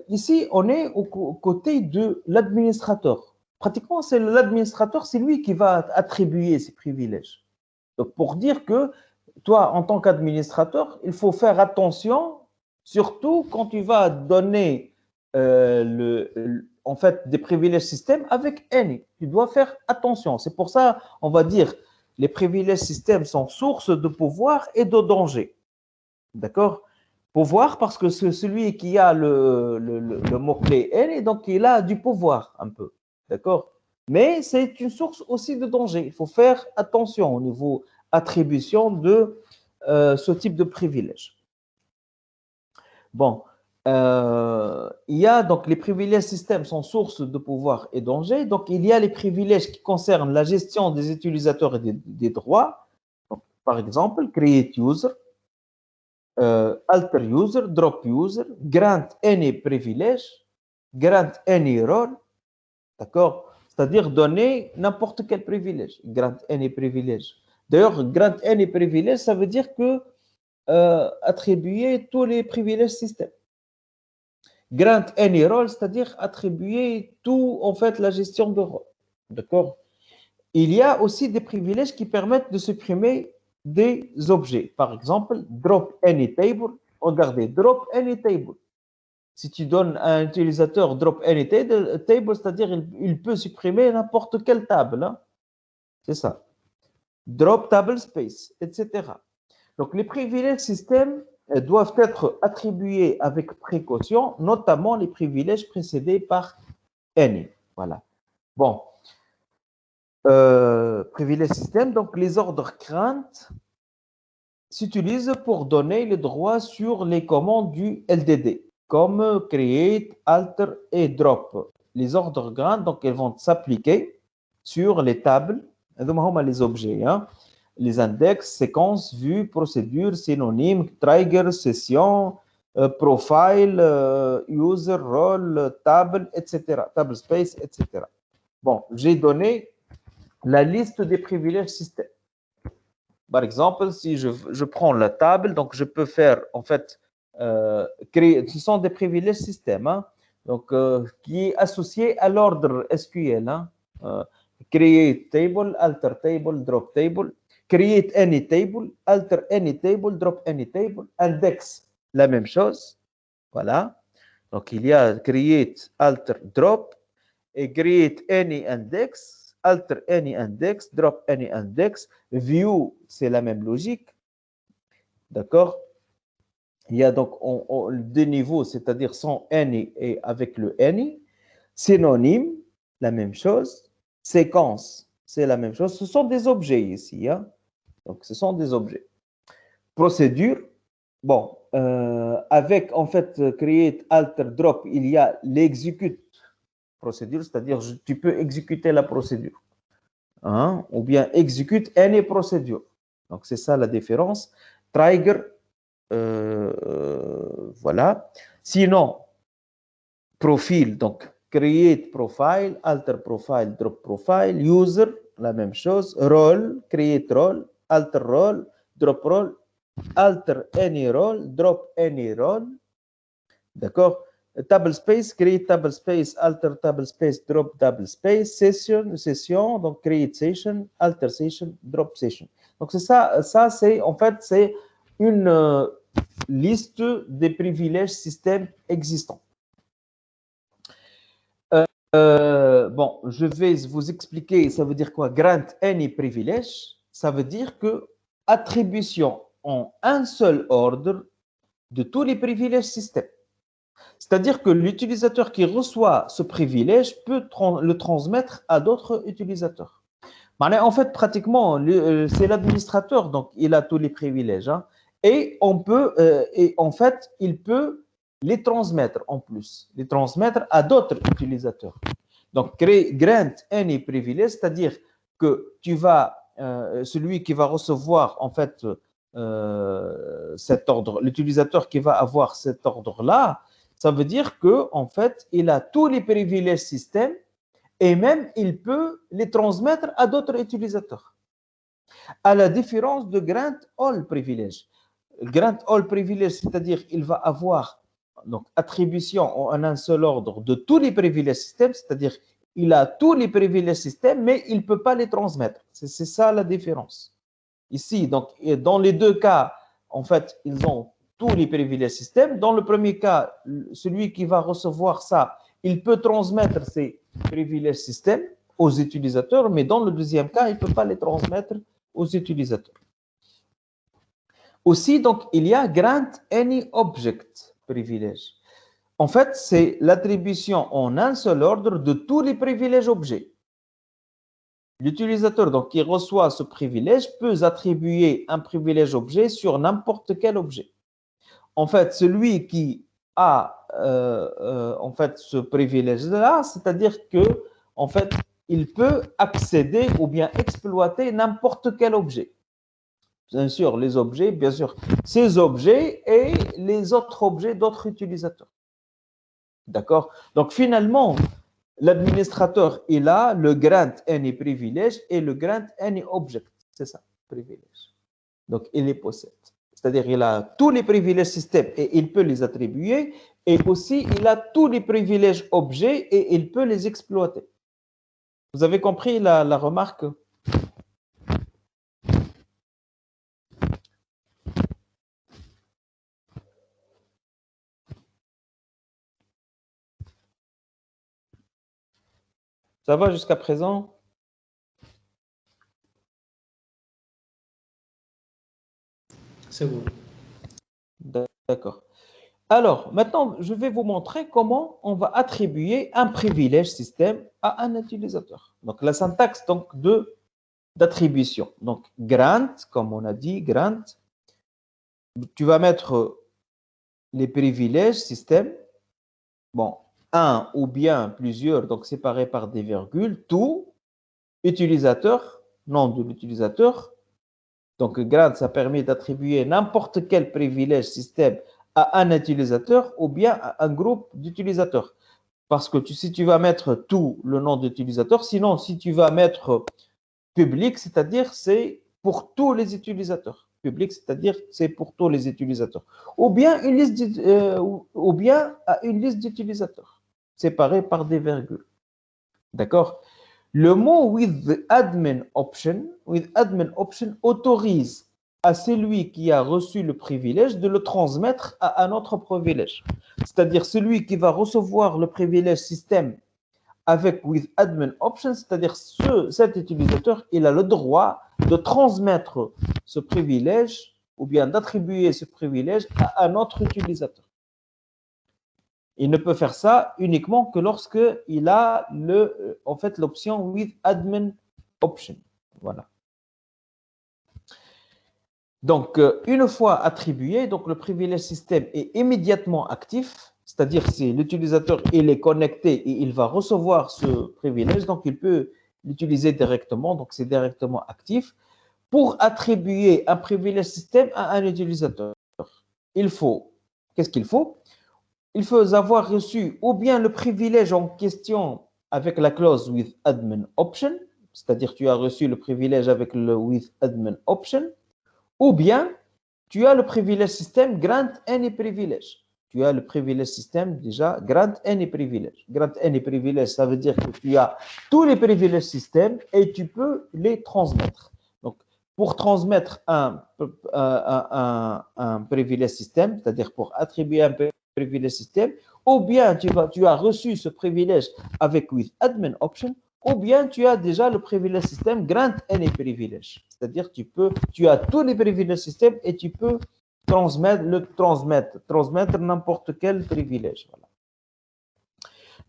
Ici, on est aux côtés de l'administrateur. Pratiquement, c'est l'administrateur, c'est lui qui va attribuer ces privilèges. Donc, pour dire que toi, en tant qu'administrateur, il faut faire attention, surtout quand tu vas donner en fait, des privilèges système avec any. Tu dois faire attention. C'est pour ça, on va dire, les privilèges système sont source de pouvoir et de danger. D'accord? Pouvoir parce que c'est celui qui a le mot-clé any, donc il a du pouvoir un peu. D'accord? Mais c'est une source aussi de danger. Il faut faire attention au niveau attribution de ce type de privilège. Bon. Il y a donc les privilèges système sont source de pouvoir et danger. Donc, il y a les privilèges qui concernent la gestion des utilisateurs et des droits. Donc, par exemple, create user, alter user, drop user, grant any privilège, grant any role. D'accord? c'est-à-dire donner n'importe quel privilège, grant any privilège. D'ailleurs, grant any privilège, ça veut dire que attribuer tous les privilèges système. Grant any role, c'est-à-dire attribuer tout, en fait, la gestion de rôle. D'accord? Il y a aussi des privilèges qui permettent de supprimer des objets. Par exemple, drop any table. Regardez, drop any table. Si tu donnes à un utilisateur drop any table, c'est-à-dire il peut supprimer n'importe quelle table. Hein? C'est ça. Drop table space, etc. Donc, les privilèges système doivent être attribués avec précaution, notamment les privilèges précédés par any. Voilà. Bon. Privilège système, donc les ordres grant s'utilisent pour donner les droits sur les commandes du LDD, comme create, alter et drop. Les ordres grant, donc, elles vont s'appliquer sur les tables, les objets, hein, les index, séquences, vues, procédures, synonymes, trigger, session, profile, user, role, table, etc. Table space, etc. Bon, j'ai donné la liste des privilèges système. Par exemple, si je prends la table, donc je peux faire, en fait, créer, ce sont des privilèges système, hein, donc, qui est associé à l'ordre SQL. Hein, create table, alter table, drop table, create any table, alter any table, drop any table, index, la même chose. Voilà. Donc, il y a create, alter, drop, et create any index, alter any index, drop any index, view, c'est la même logique. D'accord? Il y a donc deux niveaux, c'est-à-dire sans any et avec le any. Synonyme, la même chose. Séquence, c'est la même chose. Ce sont des objets ici. Hein? Donc, ce sont des objets. Procédure, bon, avec en fait create, alter, drop, il y a l'execute procédure, c'est-à-dire tu peux exécuter la procédure. Hein? Ou bien execute any procédure. Donc, c'est ça la différence. Trigger, voilà. Sinon, profil, donc create profile, alter profile, drop profile, user, la même chose, role, create role, alter role, drop role, alter any role, drop any role. D'accord? Table space, create table space, alter table space, drop table space, session, donc create session, alter session, drop session. Donc c'est ça c'est en fait c'est une liste des privilèges système existants. Bon, je vais vous expliquer, ça veut dire quoi? Grant any privilège, ça veut dire que attribution en un seul ordre de tous les privilèges système. C'est-à-dire que l'utilisateur qui reçoit ce privilège peut le transmettre à d'autres utilisateurs. En fait, pratiquement, c'est l'administrateur, donc il a tous les privilèges. Hein, et on peut, et en fait, il peut les transmettre en plus, les transmettre à d'autres utilisateurs. Donc, grant any privilège, c'est-à-dire que tu vas, celui qui va recevoir en fait cet ordre, l'utilisateur qui va avoir cet ordre-là, ça veut dire que en fait, il a tous les privilèges système et même il peut les transmettre à d'autres utilisateurs. À la différence de grant all privilège. Grant all privilège, c'est-à-dire il va avoir donc attribution en un seul ordre de tous les privilèges système, c'est-à-dire il a tous les privilèges système, mais il ne peut pas les transmettre. C'est ça la différence. Ici, donc, dans les deux cas, en fait, ils ont tous les privilèges système. Dans le premier cas, celui qui va recevoir ça, il peut transmettre ses privilèges système aux utilisateurs, mais dans le deuxième cas, il ne peut pas les transmettre aux utilisateurs. Aussi, donc, il y a grant any object privilège. En fait, c'est l'attribution en un seul ordre de tous les privilèges objets. L'utilisateur donc, qui reçoit ce privilège peut attribuer un privilège objet sur n'importe quel objet. En fait, celui qui a en fait ce privilège-là, c'est-à-dire que en fait, il peut accéder ou bien exploiter n'importe quel objet. Bien sûr, les objets, bien sûr, ces objets et les autres objets d'autres utilisateurs. D'accord? Donc finalement, L'administrateur, il a le grant any privilège et le grant any object. C'est ça, privilège. Donc, il les possède. C'est-à-dire, il a tous les privilèges système et il peut les attribuer. Et aussi, il a tous les privilèges objets et il peut les exploiter. Vous avez compris la remarque? Ça va jusqu'à présent? C'est bon. D'accord. Alors, maintenant, je vais vous montrer comment on va attribuer un privilège système à un utilisateur. Donc, la syntaxe d'attribution. Donc, grant, comme on a dit, grant, tu vas mettre les privilèges système, bon, un ou bien plusieurs, donc séparés par des virgules, tout, utilisateur, nom de l'utilisateur. Donc, grant, ça permet d'attribuer n'importe quel privilège système à un utilisateur ou bien à un groupe d'utilisateurs. Parce que si tu vas mettre tout le nom d'utilisateur, sinon, si tu vas mettre public, c'est-à-dire c'est pour tous les utilisateurs. Public, c'est-à-dire c'est pour tous les utilisateurs. Ou bien une liste d'utilisateurs, séparés par des virgules. D'accord? Le mot with the admin option autorise à celui qui a reçu le privilège de le transmettre à un autre privilège. C'est-à-dire celui qui va recevoir le privilège système avec with admin option, c'est-à-dire cet utilisateur, il a le droit de transmettre ce privilège ou bien d'attribuer ce privilège à un autre utilisateur. Il ne peut faire ça uniquement que lorsqu'il a l'option with admin option. Voilà. Donc, une fois attribué, donc le privilège système est immédiatement actif, c'est-à-dire si l'utilisateur il est connecté et il va recevoir ce privilège, donc il peut l'utiliser directement, donc c'est directement actif. Pour attribuer un privilège système à un utilisateur, qu'est-ce qu'il faut? Il faut avoir reçu ou bien le privilège en question avec la clause with admin option, c'est-à-dire tu as reçu le privilège avec le with admin option, ou bien tu as le privilège système grant any privilège. Tu as le privilège système déjà grant any privilège. Grant any privilège, ça veut dire que tu as tous les privilèges système et tu peux les transmettre. Donc, pour transmettre un privilège système, c'est-à-dire pour attribuer un privilège système, ou bien tu as reçu ce privilège avec with admin option, ou bien tu as déjà le privilège système grant any privilège. C'est-à-dire tu as tous les privilèges système et tu peux transmettre n'importe quel privilège. Voilà.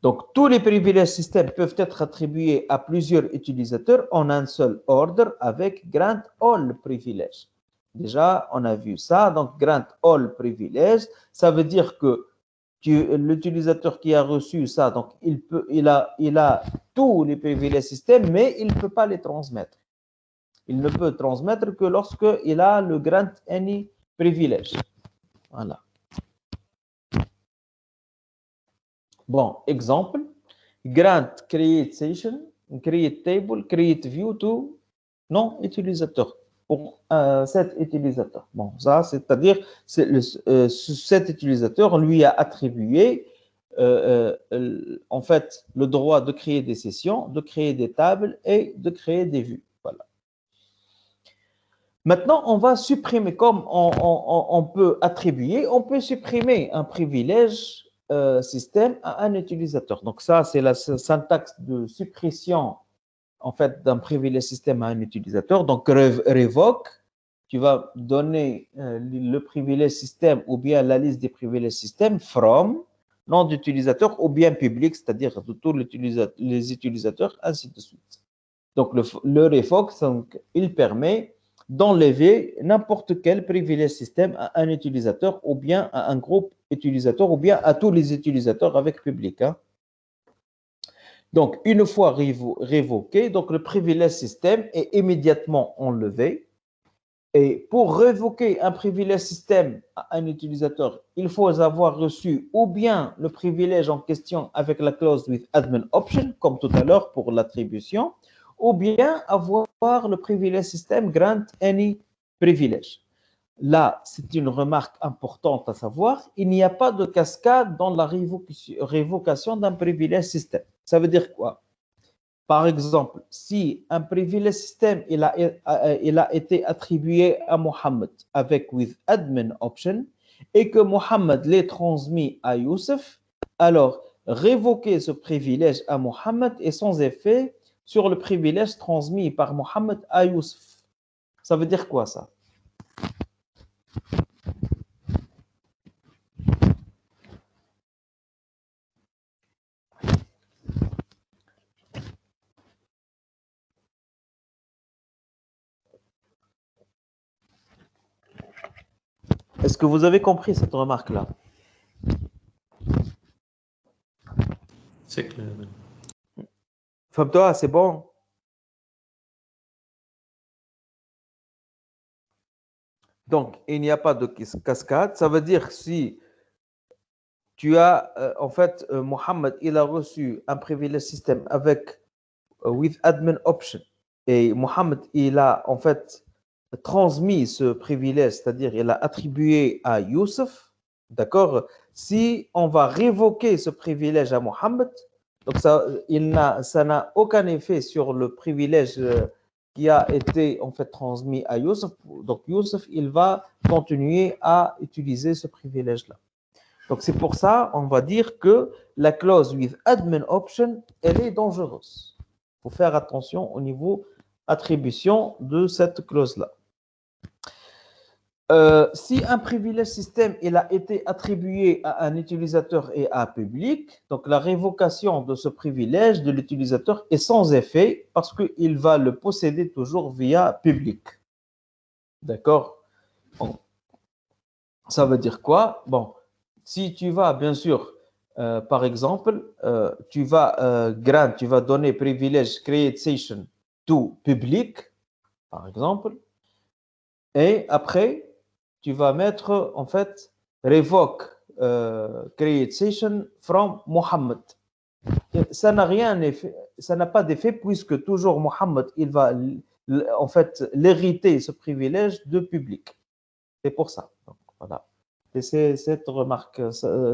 Donc, tous les privilèges système peuvent être attribués à plusieurs utilisateurs en un seul ordre avec grant all privilèges. Déjà, on a vu ça. Donc, grant all privilèges, ça veut dire que l'utilisateur qui a reçu ça, donc il a tous les privilèges système, mais il ne peut pas les transmettre. Il ne peut transmettre que lorsqu'il a le grant any privilège. Voilà. Bon, exemple, grant create session, create table, create view to non utilisateur. Pour cet utilisateur. Bon, ça, c'est-à-dire cet utilisateur, on lui a attribué en fait le droit de créer des sessions, de créer des tables et de créer des vues. Voilà. Maintenant, on va supprimer, comme on peut attribuer, on peut supprimer un privilège système à un utilisateur. Donc ça, c'est la syntaxe de suppression en fait d'un privilège système à un utilisateur. Donc revoke, tu vas donner le privilège système ou bien la liste des privilèges système from nom d'utilisateur ou bien public, c'est-à-dire de tous les utilisateurs, ainsi de suite. Donc le revoke, donc, il permet d'enlever n'importe quel privilège système à un utilisateur ou bien à un groupe utilisateur ou bien à tous les utilisateurs avec public. Hein. Donc, une fois révoqué, donc le privilège système est immédiatement enlevé Et pour révoquer un privilège système à un utilisateur, il faut avoir reçu ou bien le privilège en question avec la clause with admin option, comme tout à l'heure pour l'attribution, ou bien avoir le privilège système grant any privilege. Là, c'est une remarque importante à savoir, il n'y a pas de cascade dans la révocation d'un privilège système. Ça veut dire quoi? Par exemple, si un privilège système il a été attribué à Mohammed avec with admin option et que Mohammed l'ait transmis à Youssef, alors révoquer ce privilège à Mohammed est sans effet sur le privilège transmis par Mohammed à Youssef. Ça veut dire quoi ça? Est-ce que vous avez compris cette remarque-là? C'est clair. Fab-toi, c'est bon? Donc, il n'y a pas de cascade. Ça veut dire si tu as, en fait, Mohammed, il a reçu un privilège système avec with admin option et Mohammed, il a en fait transmis ce privilège, c'est-à-dire il a attribué à Youssef, d'accord? Si on va révoquer ce privilège à Mohammed, donc ça n'a aucun effet sur le privilège qui a été en fait transmis à Youssef. Donc Youssef, il va continuer à utiliser ce privilège-là. Donc c'est pour ça, on va dire que la clause with admin option, elle est dangereuse. Il faut faire attention au niveau attribution de cette clause-là. Si un privilège système il a été attribué à un utilisateur et à un public, donc la révocation de ce privilège de l'utilisateur est sans effet parce qu'il va le posséder toujours via public. D'accord? Bon. Ça veut dire quoi? Bon, si tu vas, bien sûr, par exemple, tu vas donner privilège create session to public, par exemple, et après, tu vas mettre, en fait, revoke create session from Mohammed. Ça n'a rien effet, ça n'a pas d'effet puisque toujours Mohammed, il va en fait l'hériter ce privilège de public. C'est pour ça. Donc, voilà. Et c'est cette remarque,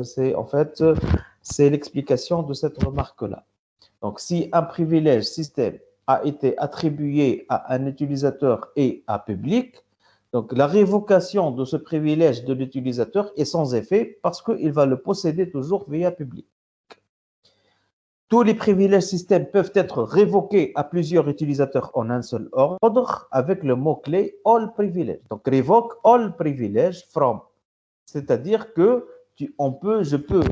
c'est en fait, c'est l'explication de cette remarque-là. Donc, si un privilège système a été attribué à un utilisateur et à public, donc la révocation de ce privilège de l'utilisateur est sans effet parce qu'il va le posséder toujours via public. Tous les privilèges système peuvent être révoqués à plusieurs utilisateurs en un seul ordre avec le mot-clé all privilege. Donc, revoke all privilege from. C'est-à-dire que je peux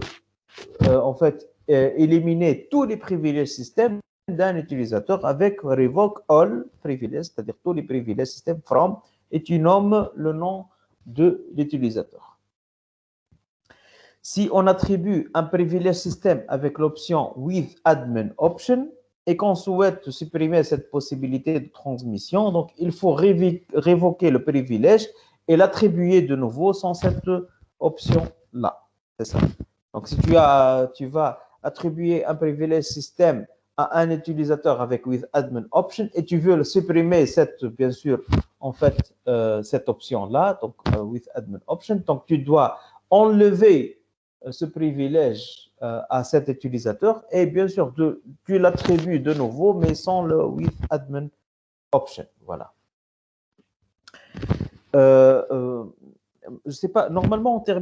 en fait éliminer tous les privilèges système d'un utilisateur avec revoke all privilege, c'est-à-dire tous les privilèges système from, et tu nommes le nom de l'utilisateur. Si on attribue un privilège système avec l'option with admin option et qu'on souhaite supprimer cette possibilité de transmission, donc il faut révoquer le privilège et l'attribuer de nouveau sans cette option-là. C'est ça. Donc, si tu vas attribuer un privilège système à un utilisateur avec with admin option et tu veux le supprimer bien sûr, en fait, cette option-là, donc with admin option, donc tu dois enlever ce privilège à cet utilisateur et bien sûr, tu l'attribues de nouveau, mais sans le with admin option. Voilà. Je ne sais pas, normalement, on termine.